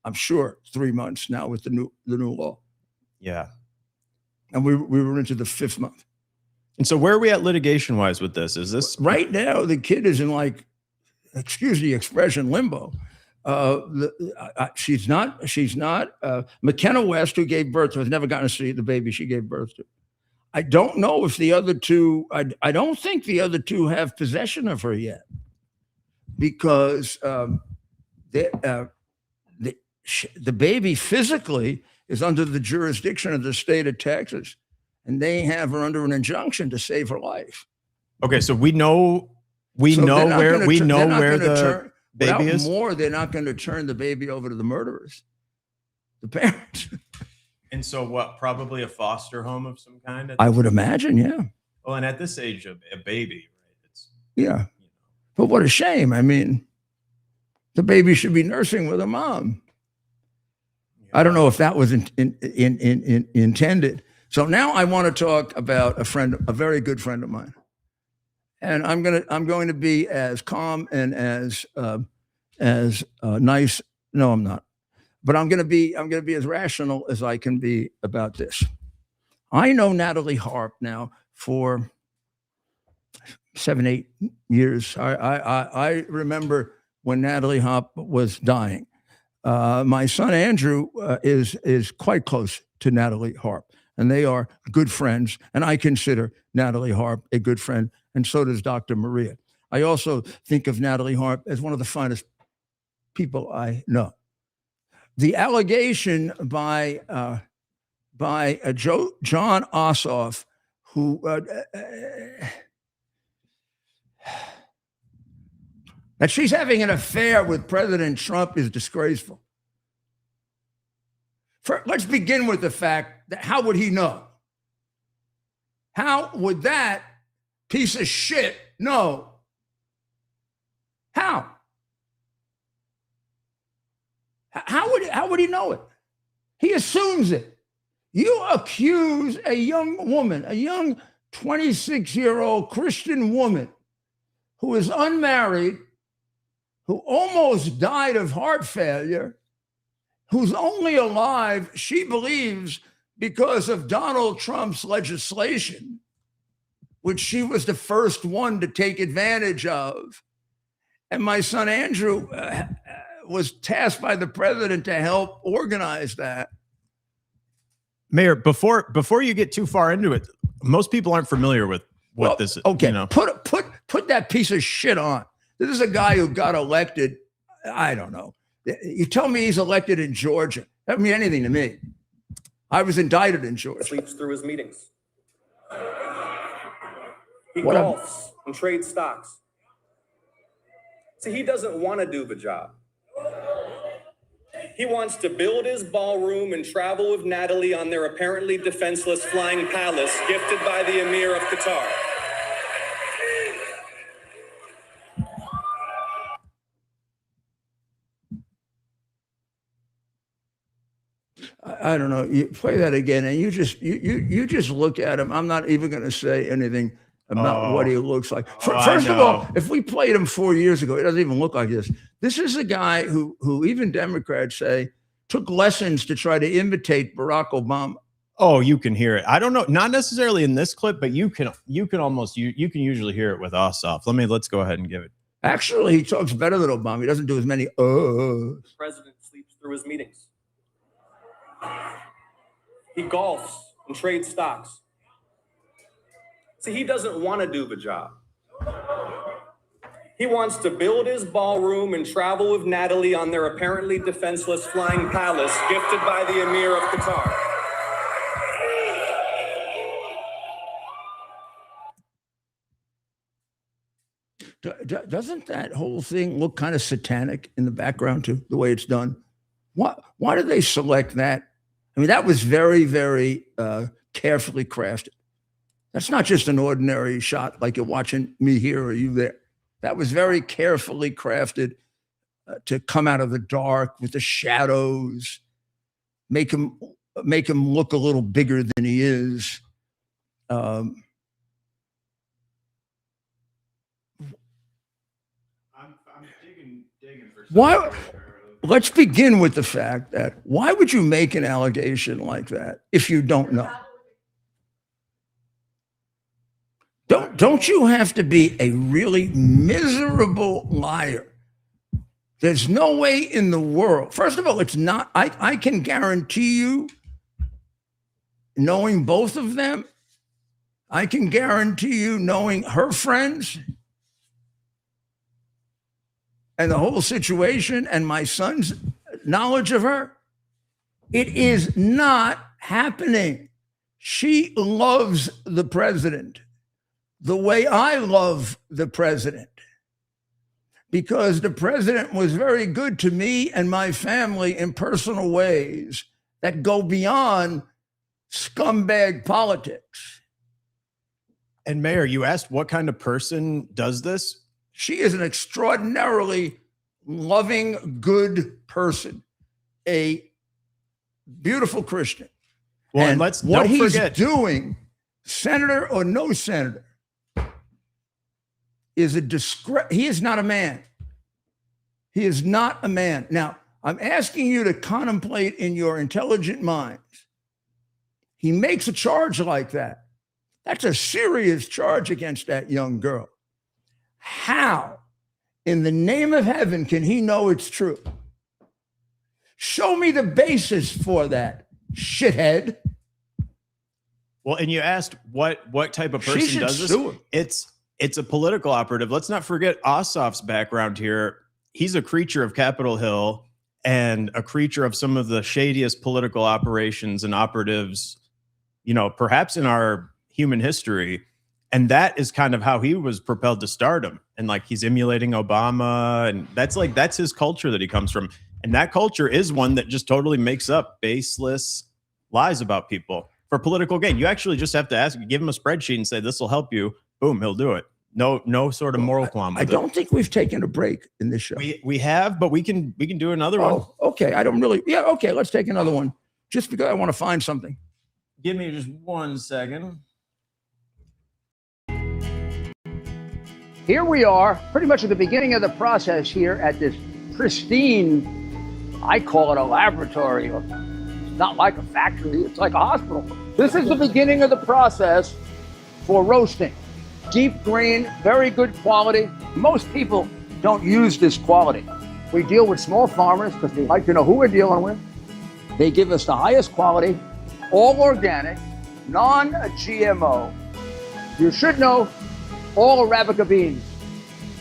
I'm sure, 3 months now with the new law. Yeah, and we were into the 5th month. And so, where are we at litigation wise with this? Is this right now? The kid is in excuse the expression, limbo. She's not. McKenna West, who gave birth to, has never gotten to see the baby she gave birth to. I don't know if the other two. I don't think the other two have possession of her yet, because the baby physically is under the jurisdiction of the state of Texas, and they have her under an injunction to save her life. Okay, so we know where the baby is. They're not going to turn the baby over to the murderers, the parents. And so, what? Probably a foster home of some kind. I would imagine, yeah. Well, and at this age, a baby, right? Yeah, but what a shame. I mean, the baby should be nursing with a mom. Yeah. I don't know if that was intended. So now I want to talk about a very good friend of mine, and I'm going to be as calm and as nice. No, I'm not. But I'm going to be as rational as I can be about this. I know Natalie Harp now for 7-8 years. I remember when Natalie Harp was dying. My son Andrew is quite close to Natalie Harp, and they are good friends. And I consider Natalie Harp a good friend, and so does Dr. Maria. I also think of Natalie Harp as one of the finest people I know. The allegation by John Ossoff, who that she's having an affair with President Trump, is disgraceful. Let's begin with the fact that how would he know? How would that piece of shit know How? How would he know it? He assumes it. You accuse a young woman, a young 26-year-old Christian woman who is unmarried, who almost died of heart failure, who's only alive, she believes, because of Donald Trump's legislation, which she was the first one to take advantage of. And my son Andrew was tasked by the president to help organize that. Mayor, before you get too far into it, most people aren't familiar with what this is. Okay, You know. put that piece of shit on. This is a guy who got elected. I don't know. You tell me he's elected in Georgia. That doesn't mean anything to me. I was indicted in Georgia. Sleeps through his meetings. He What golfs and trades stocks. See, he doesn't want to do the job. He wants to build his ballroom and travel with Natalie on their apparently defenseless flying palace gifted by the Emir of Qatar. I don't know. You play that again, and you just look at him. I'm not even going to say anything about what he looks like. First of all, if we played him 4 years ago, it doesn't even look like this. This is a guy who even Democrats say took lessons to try to imitate Barack Obama. Oh, you can hear it. I don't know, not necessarily in this clip, but you can usually hear it with Ossoff. Let's go ahead and give it. Actually, he talks better than Obama. He doesn't do as many The president sleeps through his meetings. He golfs and trades stocks. See, he doesn't want to do the job. He wants to build his ballroom and travel with Natalie on their apparently defenseless flying palace gifted by the Emir of Qatar. Doesn't that whole thing look kind of satanic in the background too, the way it's done? Why did they select that? I mean, that was very, very carefully crafted. That's not just an ordinary shot like you're watching me here or you there. That was very carefully crafted to come out of the dark with the shadows, make him look a little bigger than he is. I'm digging for Why? Let's begin with the fact that why would you make an allegation like that if you don't know? Don't you have to be a really miserable liar? There's no way in the world. First of all, it's not, I can guarantee you, knowing both of them, I can guarantee you knowing her friends and the whole situation and my son's knowledge of her, it is not happening. She loves the president the way I love the president, because the president was very good to me and my family in personal ways that go beyond scumbag politics. And Mayor, you asked what kind of person does this? She is an extraordinarily loving, good person, a beautiful Christian. Well, and let's what don't he's forget. doing, senator or no senator, is he is not a man. He is not a man. Now, I'm asking you to contemplate in your intelligent minds. He makes a charge like that. That's a serious charge against that young girl. How, in the name of heaven, can he know it's true? Show me the basis for that, shithead. Well, and you asked what type of She person should does this? sue him. It's a political operative. Let's not forget Ossoff's background here. He's a creature of Capitol Hill and a creature of some of the shadiest political operations and operatives, perhaps in our human history. And that is kind of how he was propelled to stardom. And he's emulating Obama. And that's his culture that he comes from. And that culture is one that just totally makes up baseless lies about people for political gain. You actually just have to give him a spreadsheet and say, this will help you. Boom, he'll do it. No sort of moral qualm. I don't think we've taken a break in this show. We have, but we can do another one. Oh, okay. I don't really. Yeah, okay. Let's take another one. Just because I want to find something. Give me just 1 second. Here we are, pretty much at the beginning of the process here at this pristine, I call it a laboratory. It's not like a factory, it's like a hospital. This is the beginning of the process for roasting. Deep grain, very good quality. Most people don't use this quality. We deal with small farmers because they like to know who we're dealing with. They give us the highest quality, all organic, non-GMO. You should know all Arabica beans,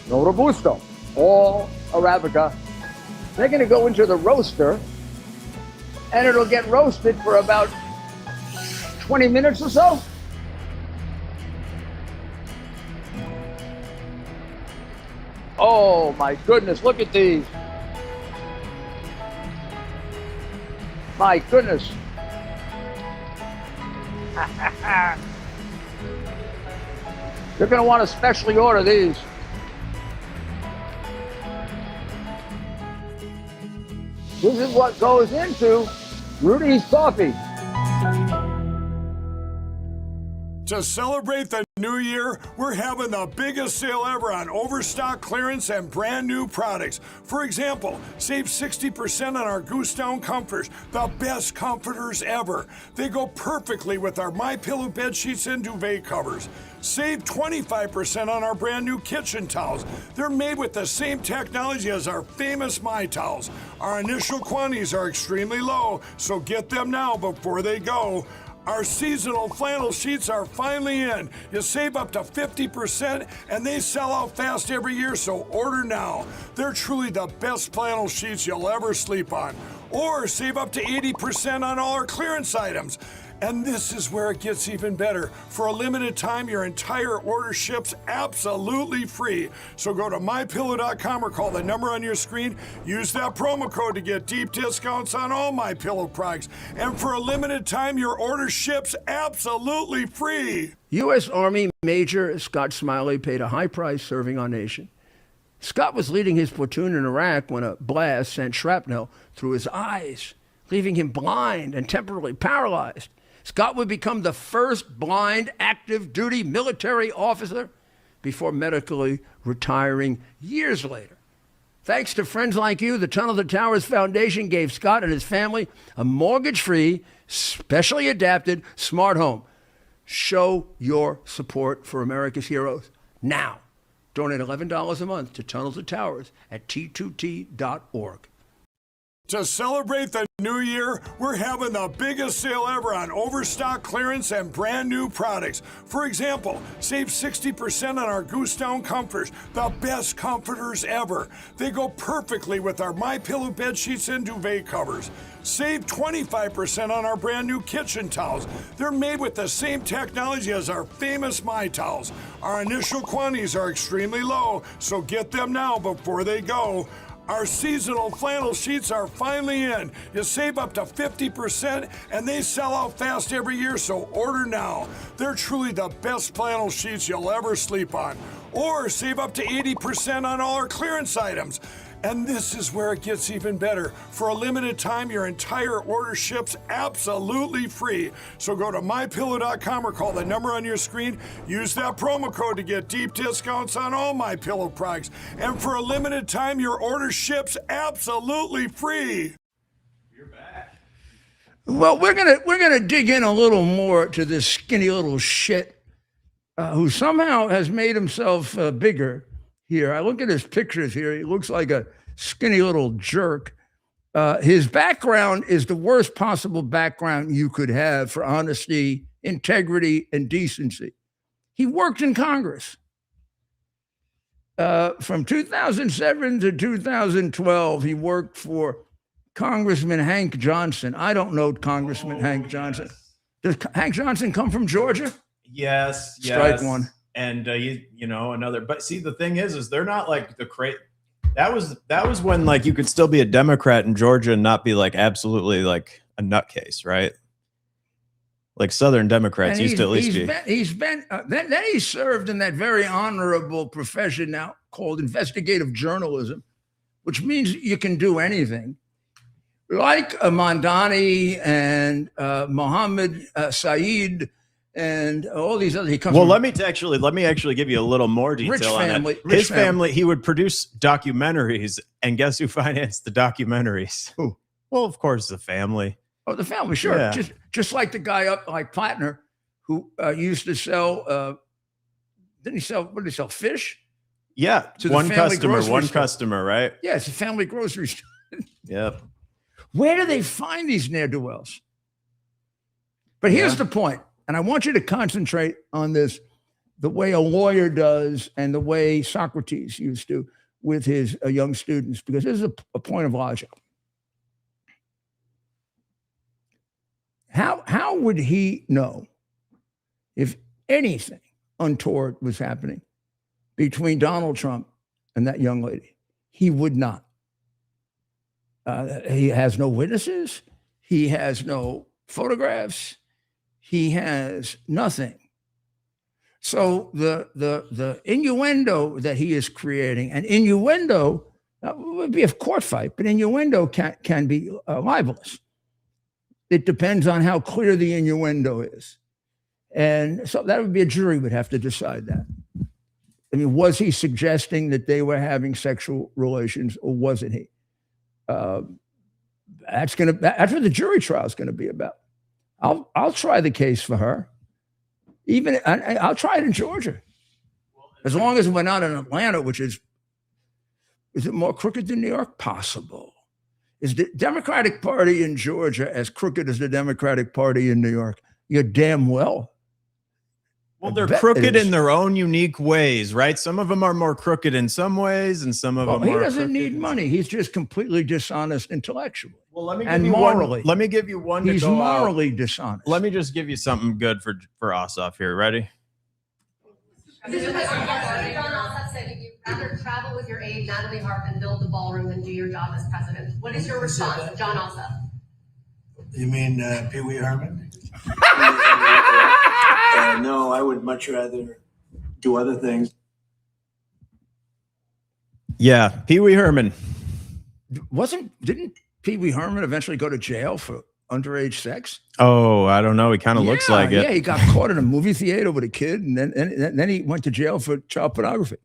no Robusto, all Arabica. They're going to go into the roaster and it'll get roasted for about 20 minutes or so. Oh my goodness, look at these. My goodness. You're going to want to specially order these. This is what goes into Rudy's Coffee. To celebrate the new year, we're having the biggest sale ever on overstock clearance and brand new products. For example, save 60% on our Goose Down comforters, the best comforters ever. They go perfectly with our MyPillow bed sheets and duvet covers. Save 25% on our brand new kitchen towels. They're made with the same technology as our famous My Towels. Our initial quantities are extremely low, so get them now before they go. Our seasonal flannel sheets are finally in. You save up to 50% and they sell out fast every year, so order now. They're truly the best flannel sheets you'll ever sleep on. Or save up to 80% on all our clearance items. And this is where it gets even better. For a limited time, your entire order ships absolutely free. So go to mypillow.com or call the number on your screen. Use that promo code to get deep discounts on all MyPillow products. And for a limited time, your order ships absolutely free. U.S. Army Major Scott Smiley paid a high price serving our nation. Scott was leading his platoon in Iraq when a blast sent shrapnel through his eyes, leaving him blind and temporarily paralyzed. Scott would become the first blind active duty military officer before medically retiring years later. Thanks to friends like you, the Tunnel to Towers Foundation gave Scott and his family a mortgage-free, specially adapted smart home. Show your support for America's heroes now. Donate $11 a month to Tunnel to Towers at T2T.org. To celebrate the new year, we're having the biggest sale ever on overstock clearance and brand new products. For example, save 60% on our Goose Down comforters, the best comforters ever. They go perfectly with our MyPillow bed sheets and duvet covers. Save 25% on our brand new kitchen towels. They're made with the same technology as our famous My Towels. Our initial quantities are extremely low, so get them now before they go. Our seasonal flannel sheets are finally in. You save up to 50% and they sell out fast every year, so order now. They're truly the best flannel sheets you'll ever sleep on. Or save up to 80% on all our clearance items. And this is where it gets even better. For a limited time, your entire order ships absolutely free. So go to mypillow.com or call the number on your screen. Use that promo code to get deep discounts on all MyPillow products. And for a limited time, your order ships absolutely free. You're back. Well, we're gonna dig in a little more to this skinny little shit who somehow has made himself bigger. Here, I look at his pictures here. He looks like a skinny little jerk. His background is the worst possible background you could have for honesty, integrity, and decency. He worked in Congress. From 2007 to 2012, he worked for Congressman Hank Johnson. I don't know Congressman Hank Johnson. Does Hank Johnson come from Georgia? Yes. Strike one. And another. But see, the thing is they're not like the crazy. That was when like you could still be a Democrat in Georgia and not be like absolutely like a nutcase, right? like Southern Democrats And used to at least be. Then he served in that very honorable profession now called investigative journalism, which means you can do anything. Like Mandani and Mohammed Saeed and all these other. Well, let me actually give you a little more detail on that. His family, he would produce documentaries, and guess who financed the documentaries? Who? Well, of course, the family. Oh, the family, sure. Yeah. Just like the guy up like Platner, who used to sell. Didn't he sell? What did he sell? Fish. Yeah, To the one family customer, grocery store. customer, right? Yeah, it's a family grocery store. Yep. Where do they find these ne'er-do-wells? But here's the point, and I want you to concentrate on this the way a lawyer does and the way Socrates used to with his young students, because this is a point of logic. How would he know if anything untoward was happening between Donald Trump and that young lady? He would not. He has no witnesses. He has no photographs. He has nothing. So the innuendo that he is creating, and innuendo would be a court fight, but innuendo can be libelous. It depends on how clear the innuendo is. And so that would be a jury would have to decide that. I mean, was he suggesting that they were having sexual relations, or wasn't he? That's what the jury trial is going to be about. I'll try the case for her. I'll try it in Georgia, as long as we're not in Atlanta, which is it more crooked than New York? Possible. Is the Democratic Party in Georgia as crooked as the Democratic Party in New York? You're damn well. Well, they're crooked in their own unique ways, right? Some of them are more crooked in some ways, and some of them he are. He doesn't need money. He's just completely dishonest intellectually. Well, let me give and you morally. Let me give you one. He's morally dishonest. Let me just give you something good for Ossoff here. Ready? John Ossoff said you'd rather travel with your aide, Natalie Harp, and build the ballroom than do your job as president. What is your response to John Ossoff? You mean Pee Wee Herman? No, I would much rather do other things. Yeah, Pee Wee Herman. Didn't Pee Wee Herman eventually go to jail for underage sex? Oh, I don't know. He kind of looks like it. Yeah, he got caught in a movie theater with a kid, and then he went to jail for child pornography.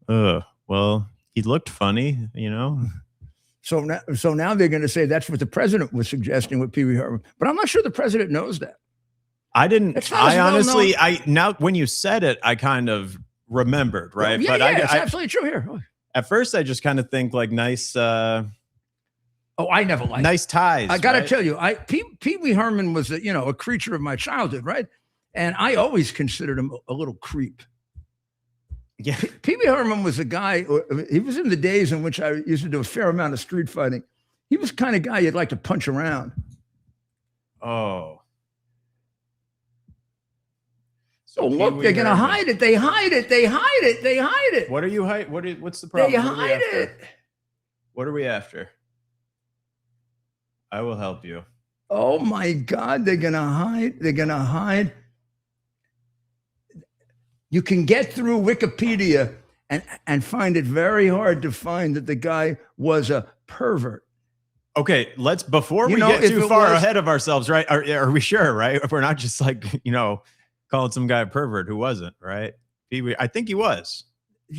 Well, he looked funny, you know. So now they're going to say that's what the president was suggesting with Pee Wee Herman, but I'm not sure the president knows that. I didn't. I honestly, now when you said it, I kind of remembered, right? Yeah, but it's absolutely true here. At first, I just kind of think like nice. I never liked nice ties. I got to tell you, Pee Wee Herman was a creature of my childhood, right? And I always considered him a little creep. Yeah, Pee Wee Herman was a guy. He was in the days in which I used to do a fair amount of street fighting. He was the kind of guy you'd like to punch around. Oh. So look, they're going to hide it. They hide it. They hide it. They hide it. What are you hiding? What's the problem? They hide it. What are we after? I will help you. Oh my God, they're going to hide. They're going to hide. You can get through Wikipedia and find it very hard to find that the guy was a pervert. Okay, before we get too far ahead of ourselves, right? Are we sure, right? If we're not just like, calling some guy a pervert who wasn't, right? I think he was.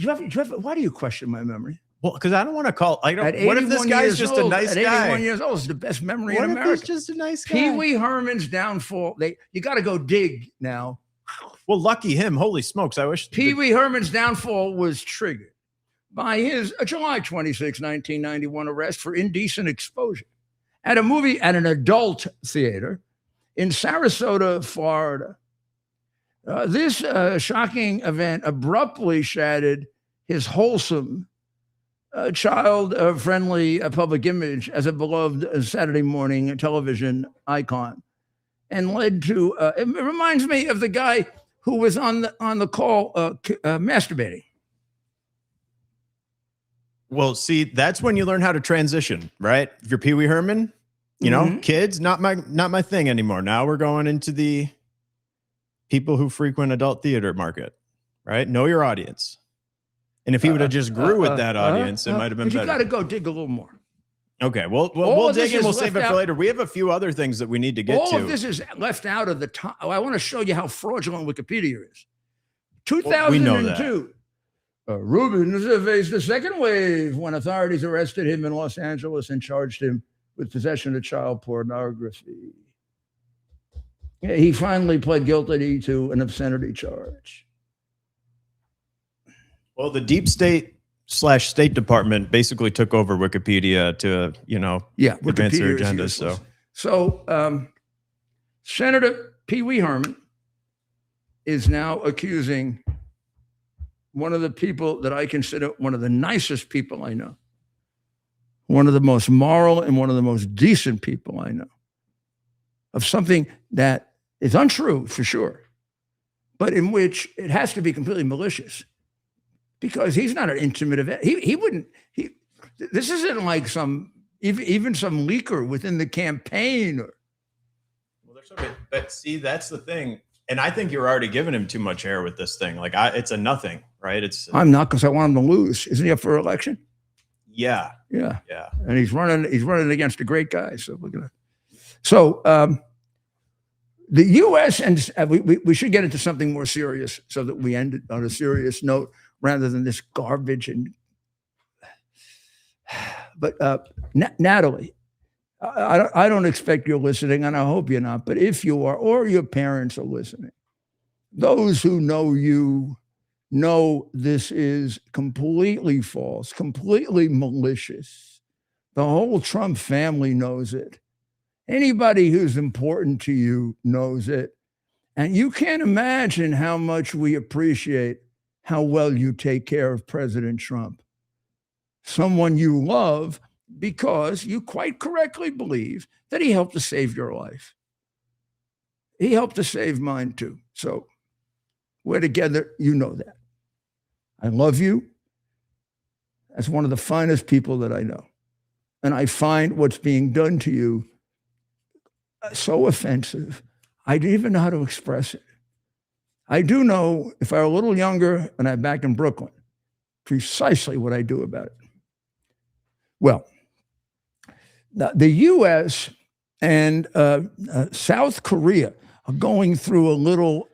Why do you question my memory? Well, because I don't want to call. What if this guy's just a nice guy? 81 years old is the best memory in America. What if he's just a nice guy? Pee Wee Herman's downfall. You got to go dig now. Well, lucky him. Holy smokes! I wish Pee Wee Herman's downfall was triggered by his July 26, 1991 arrest for indecent exposure at an adult theater in Sarasota, Florida. This shocking event abruptly shattered his wholesome, child-friendly public image as a beloved Saturday morning television icon, and led to. It reminds me of the guy who was on the call masturbating. Well, see, that's when you learn how to transition, right? If you're Pee Wee Herman, You know, kids, not my thing anymore. Now we're going into the people who frequent adult theater market, right? Know your audience. And if he would have just grew with that audience, it might have been better. You got to go dig a little more. Okay, we'll dig in. We'll save it for later. We have a few other things that we need to get to. All of this is left out of the time. I want to show you how fraudulent Wikipedia is. 2002. We know that. Rubin faced the second wave when authorities arrested him in Los Angeles and charged him with possession of child pornography. Yeah, he finally pled guilty to an obscenity charge. Well, the deep state/State Department basically took over Wikipedia to, advance their agenda. So Senator Pee Wee Herman is now accusing one of the people that I consider one of the nicest people I know, one of the most moral and one of the most decent people I know, of something that is untrue for sure, but in which it has to be completely malicious, because he's not an intimate event. This isn't like even some leaker within the campaign. But see, that's the thing. And I think you're already giving him too much air with this thing. Like it's a nothing, right? I'm not, because I want him to lose. Isn't he up for election? Yeah. And he's running against a great guy. So we're gonna. So the U.S. and we should get into something more serious so that we end it on a serious note rather than this garbage. And but Natalie, I don't expect you're listening, and I hope you're not. But if you are, or your parents are listening, those who know you know this is completely false, completely malicious. The whole Trump family knows it. Anybody who's important to you knows it. And you can't imagine how much we appreciate how well you take care of President Trump, someone you love, because you quite correctly believe that he helped to save your life. He helped to save mine too. So we're together. You know that. I love you as one of the finest people that I know. And I find what's being done to you so offensive. I don't even know how to express it. I do know, if I were a little younger and I'm back in Brooklyn, precisely what I do about it. Well, the U.S. and South Korea are going through a little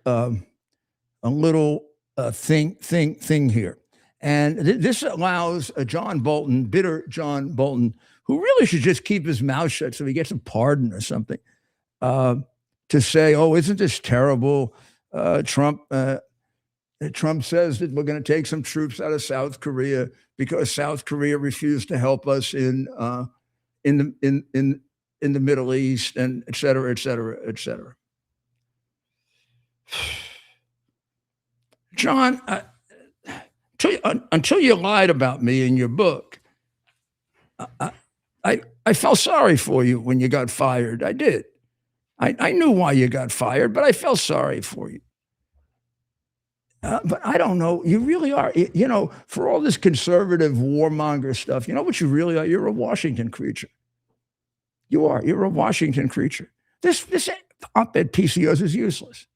thing here, and this allows John Bolton, bitter John Bolton, who really should just keep his mouth shut so he gets a pardon or something, to say, "Oh, isn't this terrible? Trump says that we're going to take some troops out of South Korea because South Korea refused to help us in the Middle East, and et cetera, et cetera, et cetera." John, until you lied about me in your book, I felt sorry for you when you got fired. I did. I knew why you got fired, but I felt sorry for you. But I don't know. You really are. For all this conservative warmonger stuff, you know what you really are? You're a Washington creature. You are. You're a Washington creature. This op-ed piece of yours is useless.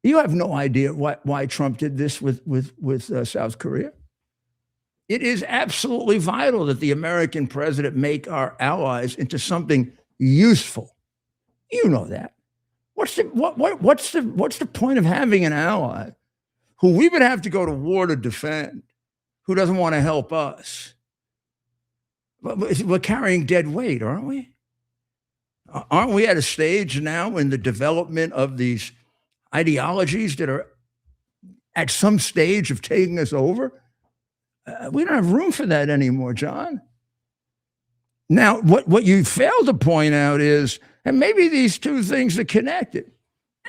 You have no idea why Trump did this with South Korea. It is absolutely vital that the American president make our allies into something useful. You know that. What's the point of having an ally who we would have to go to war to defend, who doesn't want to help us? We're carrying dead weight, aren't we? Aren't we at a stage now in the development of these ideologies that are at some stage of taking us over? We don't have room for that anymore, John. Now, what you fail to point out is, and maybe these two things are connected,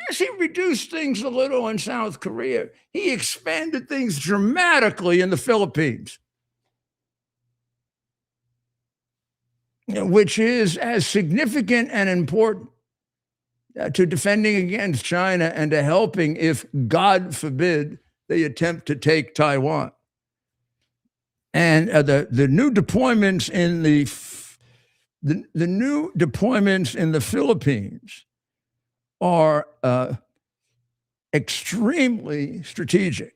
as he reduced things a little in South Korea, he expanded things dramatically in the Philippines, which is as significant and important to defending against China and to helping if, God forbid, they attempt to take Taiwan. And the new deployments in the the new deployments in the Philippines are extremely strategic.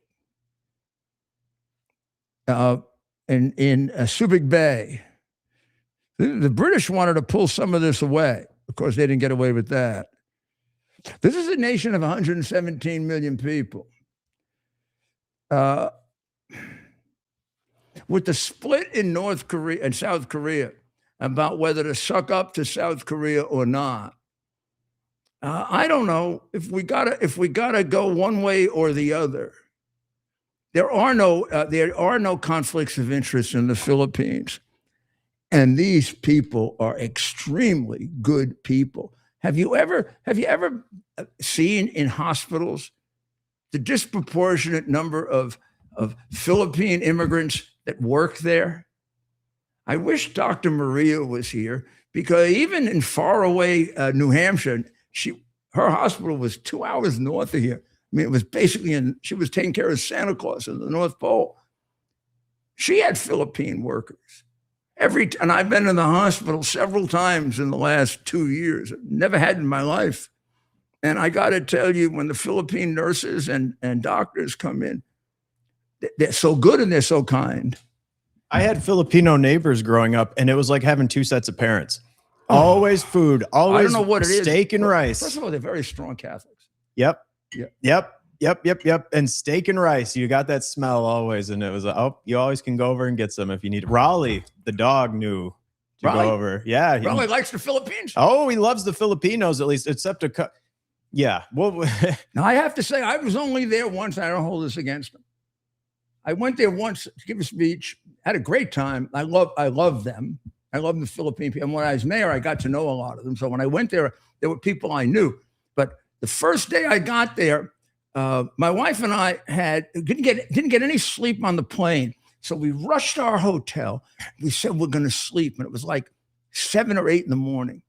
In Subic Bay, the British wanted to pull some of this away. Of course, they didn't get away with that. This is a nation of 117 million people. With the split in North Korea and South Korea about whether to suck up to South Korea or not, I don't know if we gotta go one way or the other. There are no conflicts of interest in the Philippines, and these people are extremely good people. Have you ever seen in hospitals the disproportionate number of Philippine immigrants that work there? I wish Dr. Maria was here, because even in faraway New Hampshire, her hospital was 2 hours north of here. I mean, it was basically she was taking care of Santa Claus in the North Pole. She had Philippine workers. And I've been in the hospital several times in the last 2 years. Never had in my life. And I got to tell you, when the Philippine nurses and doctors come in, they're so good and they're so kind. I had Filipino neighbors growing up, and it was like having two sets of parents. Always food, always I don't know what it is. Steak and rice. First of all, they're very strong Catholics. Yep. Yeah. Yep. And steak and rice. You got that smell always. And it was, you always can go over and get some if you need. Raleigh, the dog, knew to Raleigh? go over. Yeah. Raleigh likes the Philippines. Oh, he loves the Filipinos, at least, except yeah. Well, now, I have to say, I was only there once. I don't hold this against them. I went there once to give a speech, had a great time. I love them. I love the Philippine people. And when I was mayor, I got to know a lot of them. So when I went there were people I knew. But the first day I got there, my wife and I didn't get any sleep on the plane. So we rushed our hotel. We said we're going to sleep. And it was like 7 or 8 in the morning.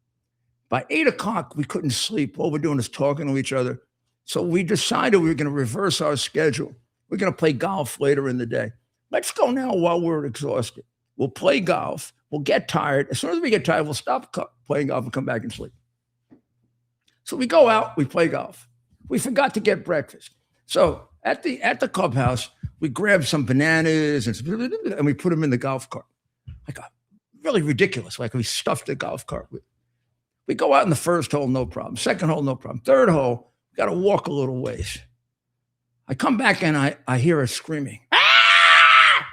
By 8 o'clock, we couldn't sleep. All we're doing is talking to each other. So we decided we were going to reverse our schedule. We're going to play golf later in the day. Let's go now while we're exhausted. We'll play golf. We'll get tired. As soon as we get tired, we'll stop playing golf and come back and sleep. So we go out, we play golf. We forgot to get breakfast. So at the clubhouse, we grabbed some bananas and we put them in the golf cart. Like really ridiculous. Like we stuffed the golf cart with. We go out in the first hole, no problem. Second hole, no problem. Third hole, got to walk a little ways. I come back and I hear her screaming. Ah!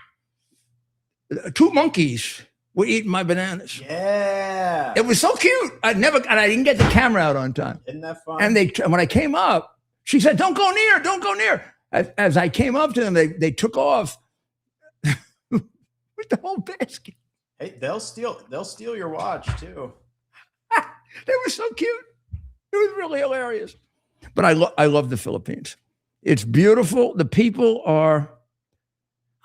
2 monkeys were eating my bananas. Yeah. It was so cute. I didn't get the camera out on time. Isn't that fun? And when I came up, she said, don't go near. As I came up to them, they took off with the whole basket. Hey, they'll steal your watch too. They were so cute. It was really hilarious. But I love the Philippines. It's beautiful. The people are,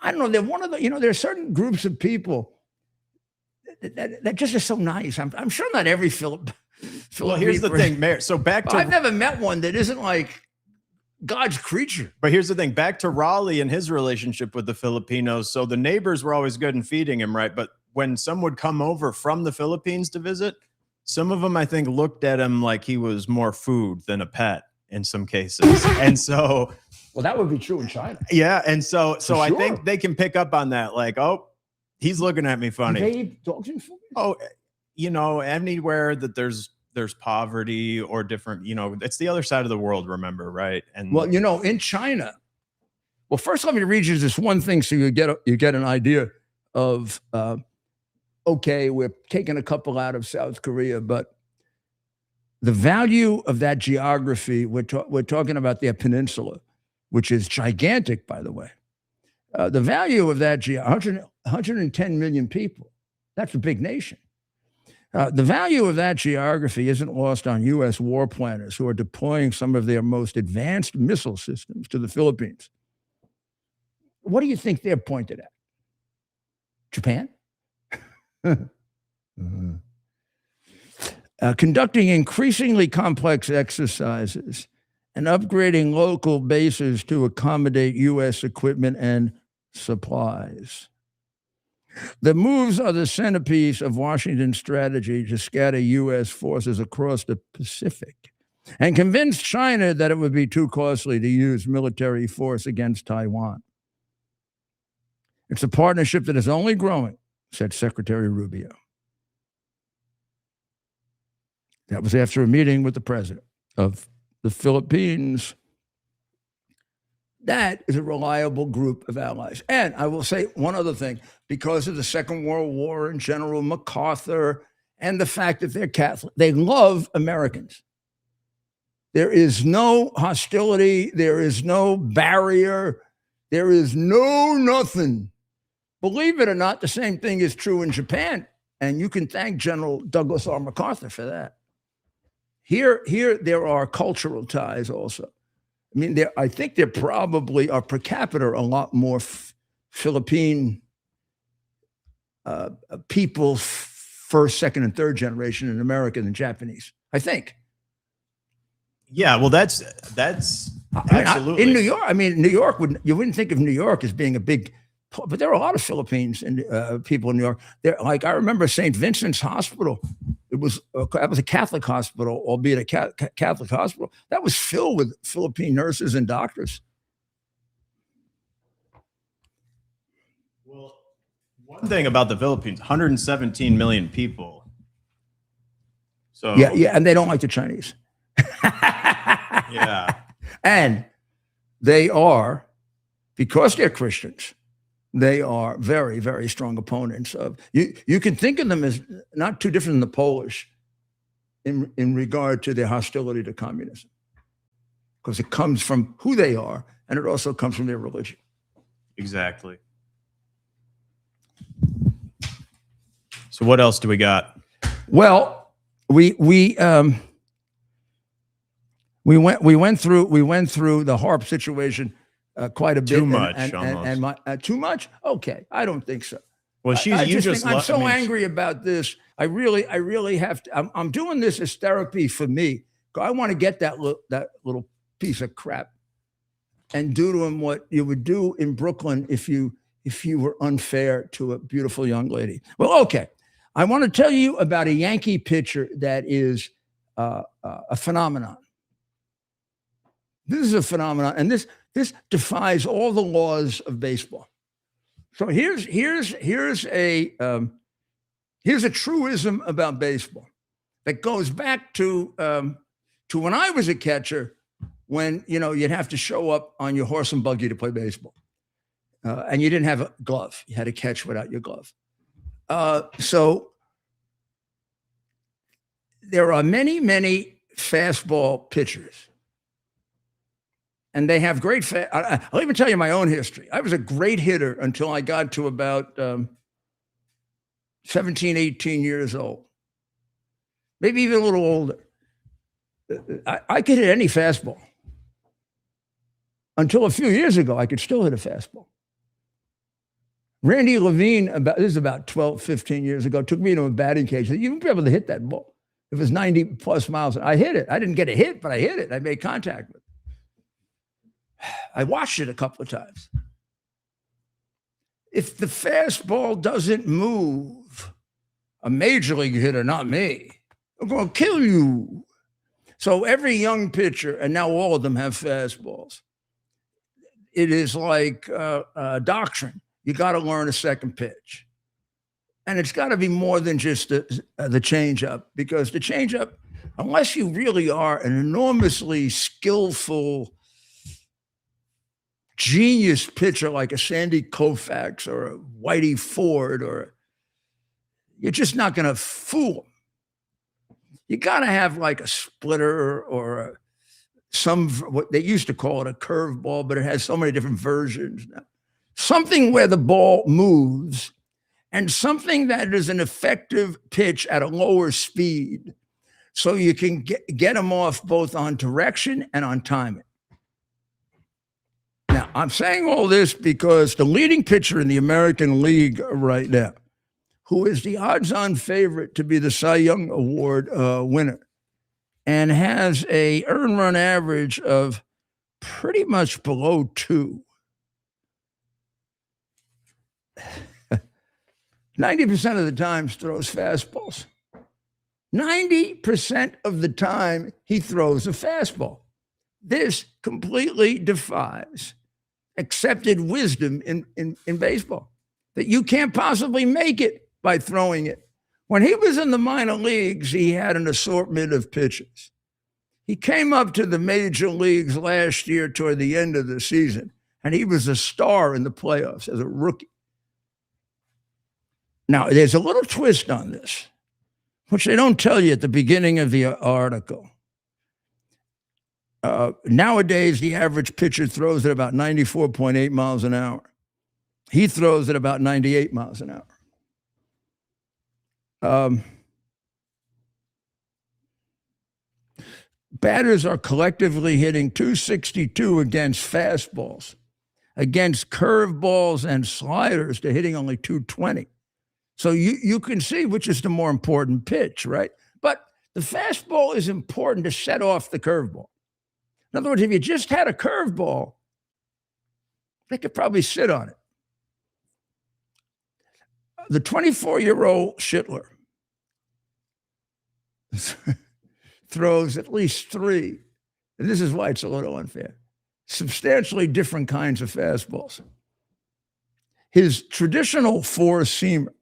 I don't know, they're one of the, there are certain groups of people that just are so nice. I'm sure not every Filipino. Well, here's the thing, Mayor. So I've never met one that isn't like God's creature. But here's the thing, back to Raleigh and his relationship with the Filipinos. So the neighbors were always good in feeding him, right? But when some would come over from the Philippines to visit, some of them, I think, looked at him like he was more food than a pet in some cases. And so, well, that would be true in China. Yeah. And so sure. I think they can pick up on that. Like, oh, he's looking at me funny. Do they eat dogs in Philippines? Oh, anywhere that there's poverty or different, it's the other side of the world, remember, right? And well, in China, well, first let me read you this one thing so you get an idea of, okay, we're taking a couple out of South Korea, but the value of that geography, we're talking about their peninsula, which is gigantic, by the way. The value of that 110 million people, that's a big nation. The value of that geography isn't lost on U.S. war planners who are deploying some of their most advanced missile systems to the Philippines. What do you think they're pointed at? Japan? Conducting increasingly complex exercises and upgrading local bases to accommodate U.S. equipment and supplies. The moves are the centerpiece of Washington's strategy to scatter U.S. forces across the Pacific and convince China that it would be too costly to use military force against Taiwan. It's a partnership that is only growing, said Secretary Rubio. That was after a meeting with the president of the Philippines. That is a reliable group of allies. And I will say one other thing, because of the Second World War and General MacArthur and the fact that they're Catholic, they love Americans. There is no hostility. There is no barrier. There is no nothing. Believe it or not, the same thing is true in Japan. And you can thank General Douglas R. MacArthur for that. Here there are cultural ties also. I mean, I think there probably are per capita a lot more Philippine people, first, second, and third generation in America than Japanese, I think. Yeah, well, that's absolutely. In New York, I mean, you wouldn't think of New York as being a big, but there are a lot of Philippines and people in New York. I remember St. Vincent's Hospital. That was a Catholic hospital, albeit a Catholic hospital. That was filled with Philippine nurses and doctors. Well, one thing about the Philippines, 117 million people. So yeah, and they don't like the Chinese. Yeah. And they are, because they're Christians, they are very, very strong opponents of you can think of them as not too different than the Polish in regard to their hostility to communism. Because it comes from who they are, and it also comes from their religion. Exactly. So what else do we got? Well, we went through the HAARP situation quite a bit. Too much, almost. Too much? Okay, I don't think so. Well, I'm so angry about this. I really have to. I'm doing this as therapy for me. I want to get that little piece of crap and do to him what you would do in Brooklyn if you were unfair to a beautiful young lady. Well, okay. I want to tell you about a Yankee pitcher that is a phenomenon. This is a phenomenon, and this defies all the laws of baseball. So here's a truism about baseball that goes back to when I was a catcher, when you'd have to show up on your horse and buggy to play baseball, and you didn't have a glove. You had to catch without your glove. So there are many, many fastball pitchers. And they have great I'll even tell you my own history. I was a great hitter until I got to about 17, 18 years old. Maybe even a little older. I could hit any fastball. Until a few years ago, I could still hit a fastball. Randy Levine, this is about 12, 15 years ago, took me to a batting cage. Said, "You'll be able to hit that ball." It was 90 plus miles. I hit it. I didn't get a hit, but I hit it. I made contact with it. I watched it a couple of times. If the fastball doesn't move, a major league hitter, not me, I'm going to kill you. So every young pitcher, and now all of them have fastballs. It is like doctrine. You got to learn a second pitch. And it's got to be more than just the changeup, because the changeup, unless you really are an enormously skillful genius pitcher like a Sandy Koufax or a Whitey Ford, you're just not going to fool them. You got to have like a splitter or what they used to call it a curveball, but it has so many different versions now. Something where the ball moves, and something that is an effective pitch at a lower speed, so you can get them off both on direction and on timing. Now, I'm saying all this because the leading pitcher in the American League right now, who is the odds-on favorite to be the Cy Young Award winner, and has a earned run average of pretty much below 2. 90% of the time throws fastballs. 90% of the time he throws a fastball. This completely defies accepted wisdom in baseball, that you can't possibly make it by throwing it. When he was in the minor leagues, he had an assortment of pitches. He came up to the major leagues last year toward the end of the season, and he was a star in the playoffs as a rookie. Now, there's a little twist on this, which they don't tell you at the beginning of the article. Nowadays, the average pitcher throws at about 94.8 miles an hour. He throws at about 98 miles an hour. Batters are collectively hitting 262 against fastballs. Against curveballs and sliders, they're hitting only 220. So you can see which is the more important pitch, right? But the fastball is important to set off the curveball. In other words, if you just had a curveball, they could probably sit on it. The 24-year-old Schittler throws at least three, and this is why it's a little unfair, substantially different kinds of fastballs. His traditional four-seamer,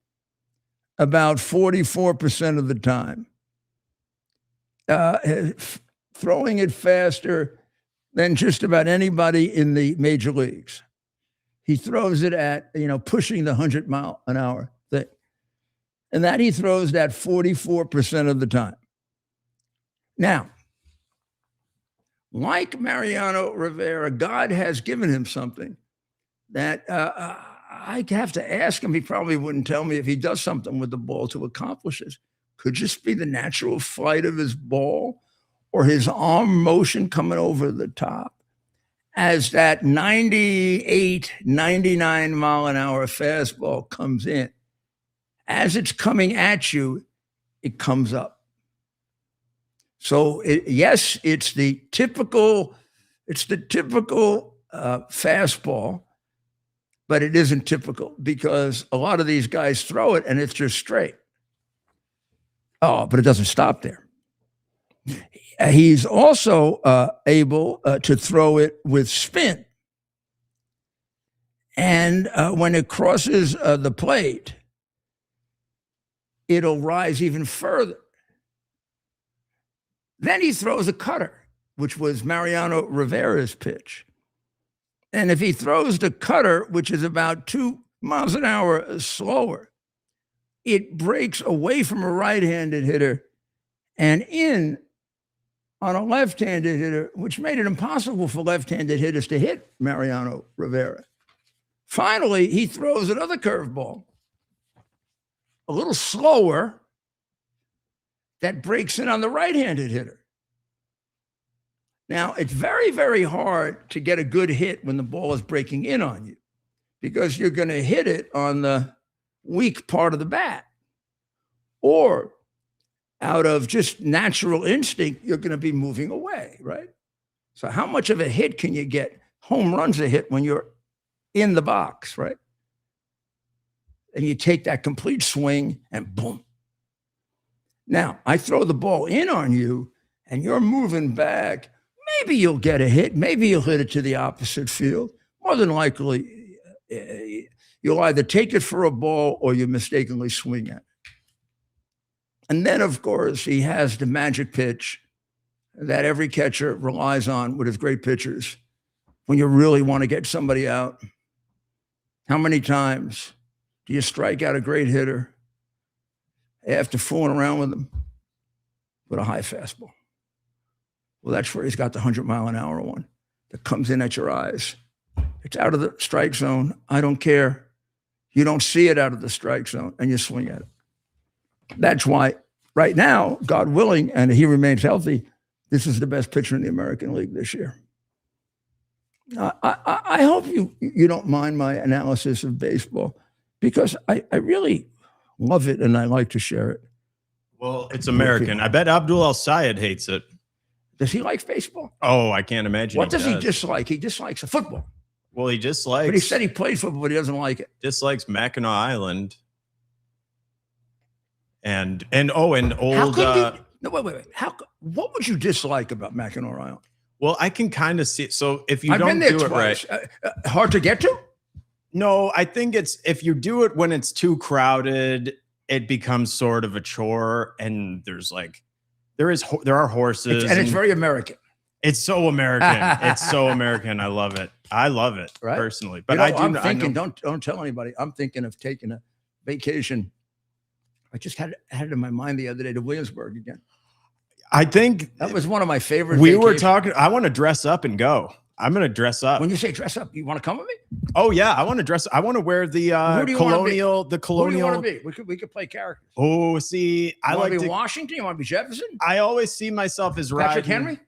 about 44% of the time, throwing it faster than just about anybody in the major leagues. He throws it at, pushing the 100-mile-an-hour thing. And that he throws that 44% of the time. Now, like Mariano Rivera, God has given him something that I have to ask him. He probably wouldn't tell me if he does something with the ball to accomplish this. Could just be the natural flight of his ball or his arm motion coming over the top. As that 98, 99 mile an hour fastball comes in, as it's coming at you, it comes up. So yes, it's the typical fastball, but it isn't typical because a lot of these guys throw it and it's just straight. Oh, but it doesn't stop there. He's also able to throw it with spin. And when it crosses the plate, it'll rise even further. Then he throws a cutter, which was Mariano Rivera's pitch. And if he throws the cutter, which is about 2 miles an hour slower, it breaks away from a right-handed hitter and in on a left-handed hitter, which made it impossible for left-handed hitters to hit Mariano Rivera. Finally, he throws another curveball, a little slower, that breaks in on the right-handed hitter. Now, it's very, very hard to get a good hit when the ball is breaking in on you because you're going to hit it on the weak part of the bat. Or out of just natural instinct, you're going to be moving away, right? So how much of a hit can you get? Home run's a hit when you're in the box, right? And you take that complete swing and boom. Now, I throw the ball in on you and you're moving back. Maybe you'll get a hit. Maybe you'll hit it to the opposite field. More than likely, you'll either take it for a ball or you mistakenly swing at it. And then, of course, he has the magic pitch that every catcher relies on with his great pitchers when you really want to get somebody out. How many times do you strike out a great hitter after fooling around with him with a high fastball? Well, that's where he's got the 100-mile-an-hour one that comes in at your eyes. It's out of the strike zone. I don't care. You don't see it out of the strike zone, and you swing at it. That's why right now, God willing, and he remains healthy, this is the best pitcher in the American League this year. I hope you don't mind my analysis of baseball because I really love it and I like to share it. Well, it's American. I bet Abdul Al-Sayed hates it. Does he like baseball? Oh, I can't imagine. What does he dislike? He dislikes football. Well, he dislikes. But he said he played football, but he doesn't like it. Dislikes Mackinac Island. and old. No, wait. What would you dislike about Mackinac Island? Well, I can kind of see it. So if you I've don't been there do twice. it right, Hard to get to? no, I think it's if you do it when it's too crowded, it becomes sort of a chore, and there are horses, And it's very American. It's so American. It's so American. I love it. I love it Right? personally. But I'm thinking, don't tell anybody. I'm thinking of taking a vacation. I just had it in my mind the other day to Williamsburg again. I think That was one of my favorite. we were vacations. talking. I want to dress up and go. I'm going to dress up. When you say dress up, you want to come with me? Oh yeah, I want to dress. I want to wear the Who do you wanna be? colonial. Who The do you want colonial. to be? We could play characters. Oh, see, I You like want to be to. Washington. You want to be Jefferson? I always see myself as Patrick riding. Henry?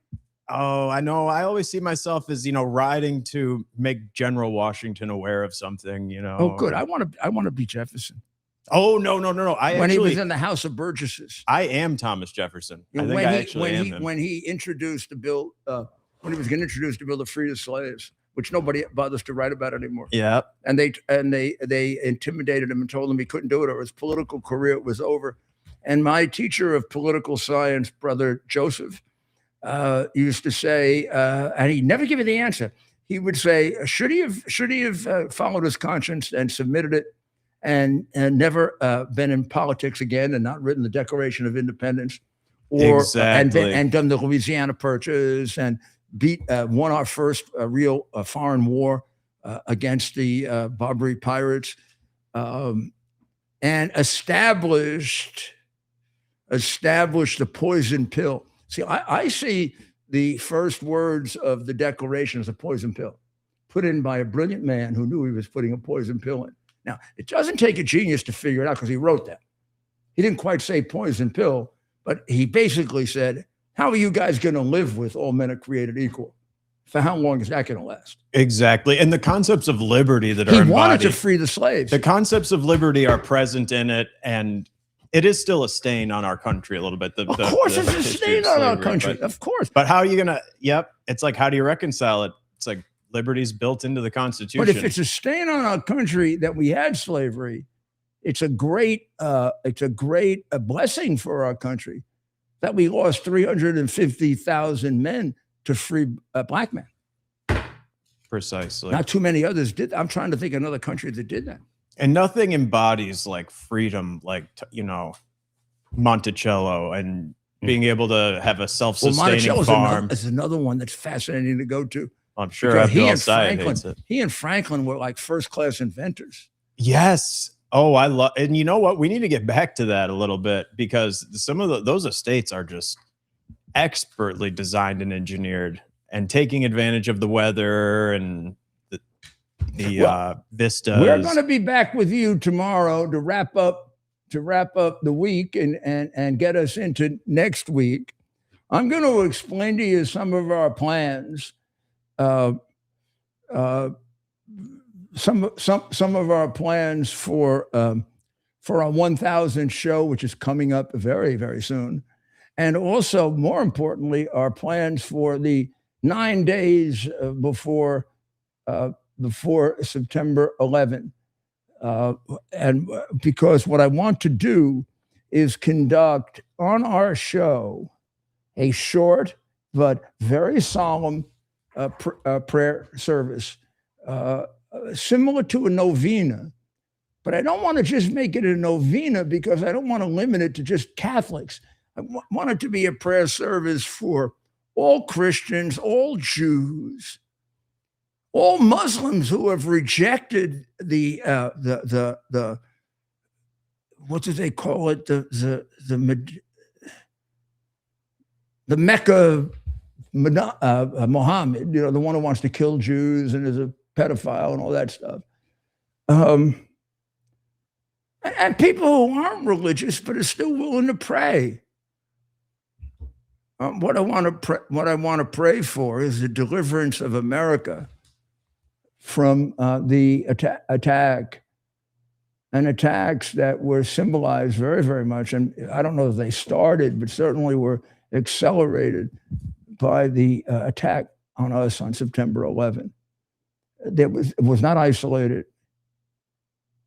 Oh, I know. I always see myself as riding to make General Washington aware of something. Oh, good. I want to be Jefferson. Oh no. When he was in the House of Burgesses. I am Thomas Jefferson. I think when I he actually am him. when he introduced the bill, when he was going to introduce the bill to free the slaves, which nobody bothers to write about anymore. Yeah. And they intimidated him and told him he couldn't do it or his political career was over. And my teacher of political science, Brother Joseph, used to say, and he'd never give you the answer. He would say, should he have followed his conscience and submitted it and never been in politics again and not written the Declaration of Independence, or Exactly. and done the Louisiana Purchase and won our first real foreign war against the Barbary pirates, and established the poison pill. See, I see the first words of the Declaration as a poison pill, put in by a brilliant man who knew he was putting a poison pill in. Now, it doesn't take a genius to figure it out because he wrote that. He didn't quite say poison pill, but he basically said, how are you guys going to live with all men are created equal? For how long is that going to last? Exactly. And the concepts of liberty that are He embodied. wanted to free the slaves. The concepts of liberty are present in it, and it is still a stain on our country a little bit. Of course, it's a history stain of on our slavery, country. but- Of course. But how are you gonna? Yep, it's like, how do you reconcile it? It's like liberty's built into the Constitution. But if it's a stain on our country that we had slavery, it's a great blessing for our country that we lost 350,000 men to free black men. Precisely. Not too many others did. I'm trying to think of another country that did that. And nothing embodies like freedom, like Monticello and being able to have a self-sustaining Monticello's farm. is another one that's fascinating to go to. I'm sure Because Abdul-Sayed he and hates it. Franklin were like first-class inventors. Yes. Oh, I love, and you know what? We need to get back to that a little bit because some of those estates are just expertly designed and engineered and taking advantage of the weather and the vistas. We're going to be back with you tomorrow to wrap up the week and get us into next week. I'm going to explain to you some of our plans. Some of our plans for our 1000 show, which is coming up very, very soon. And also, more importantly, our plans for the 9 days before September 11. And because what I want to do is conduct on our show a short but very solemn prayer service, similar to a novena. But I don't want to just make it a novena because I don't want to limit it to just Catholics. I want it to be a prayer service for all Christians, all Jews, all Muslims who have rejected the what do they call it? The Mecca Muhammad, the one who wants to kill Jews and is a pedophile and all that stuff. And people who aren't religious but are still willing to pray. What I want to pray for is the deliverance of America from the attack and attacks that were symbolized very, very much. And I don't know if they started, but certainly were accelerated by the attack on us on September 11. It was not isolated.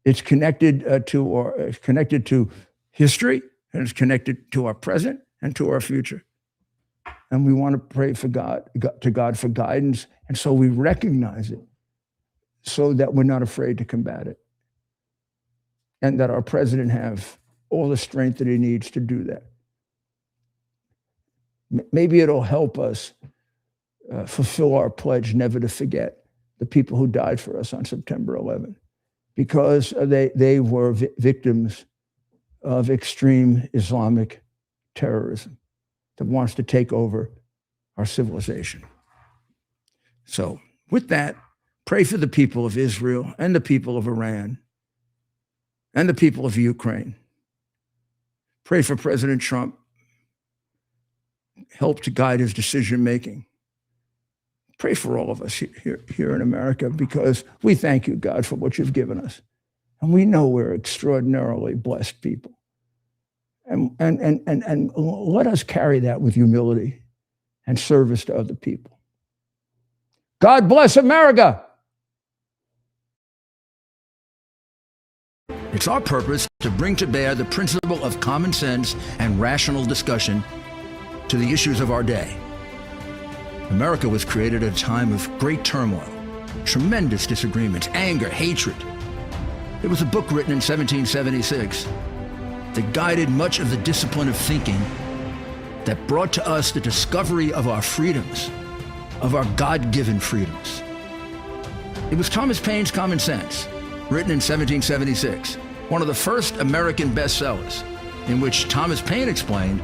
It's connected to history. and it's connected to our present and to our future. And we want to pray for to God for guidance. And so we recognize it so that we're not afraid to combat it. And that our president have all the strength that he needs to do that. Maybe it'll help us fulfill our pledge never to forget the people who died for us on September 11th, because they were victims of extreme Islamic terrorism that wants to take over our civilization. So with that, pray for the people of Israel and the people of Iran and the people of Ukraine. Pray for President Trump. Help to guide his decision-making. Pray for all of us here in America, because we thank you, God, for what you've given us. And we know we're extraordinarily blessed people. And let us carry that with humility and service to other people. God bless America. It's our purpose to bring to bear the principle of common sense and rational discussion to the issues of our day. America was created at a time of great turmoil, tremendous disagreements, anger, hatred. There was a book written in 1776 that guided much of the discipline of thinking that brought to us the discovery of our freedoms, of our God-given freedoms. It was Thomas Paine's Common Sense, written in 1776, one of the first American bestsellers, in which Thomas Paine explained,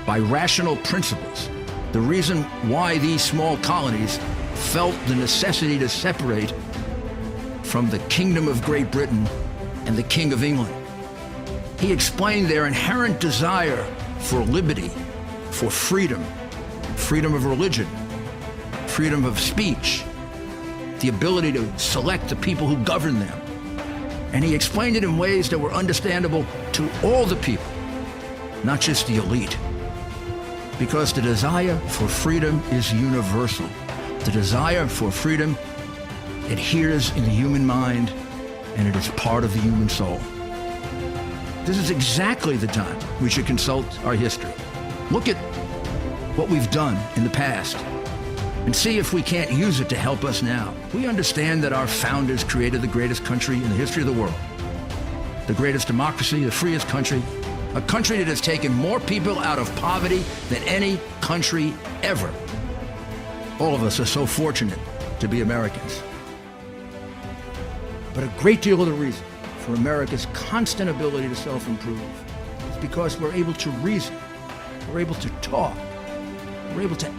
by rational principles, the reason why these small colonies felt the necessity to separate from the Kingdom of Great Britain and the King of England. He explained their inherent desire for liberty, for freedom, freedom of religion, freedom of speech, the ability to select the people who govern them. And he explained it in ways that were understandable to all the people, not just the elite. Because the desire for freedom is universal. The desire for freedom adheres in the human mind, and it is part of the human soul. This is exactly the time we should consult our history. Look at what we've done in the past and see if we can't use it to help us now. We understand that our founders created the greatest country in the history of the world, the greatest democracy, the freest country, a country that has taken more people out of poverty than any country ever. All of us are so fortunate to be Americans. But a great deal of the reason for America's constant ability to self-improve is because we're able to reason, we're able to talk, we're able to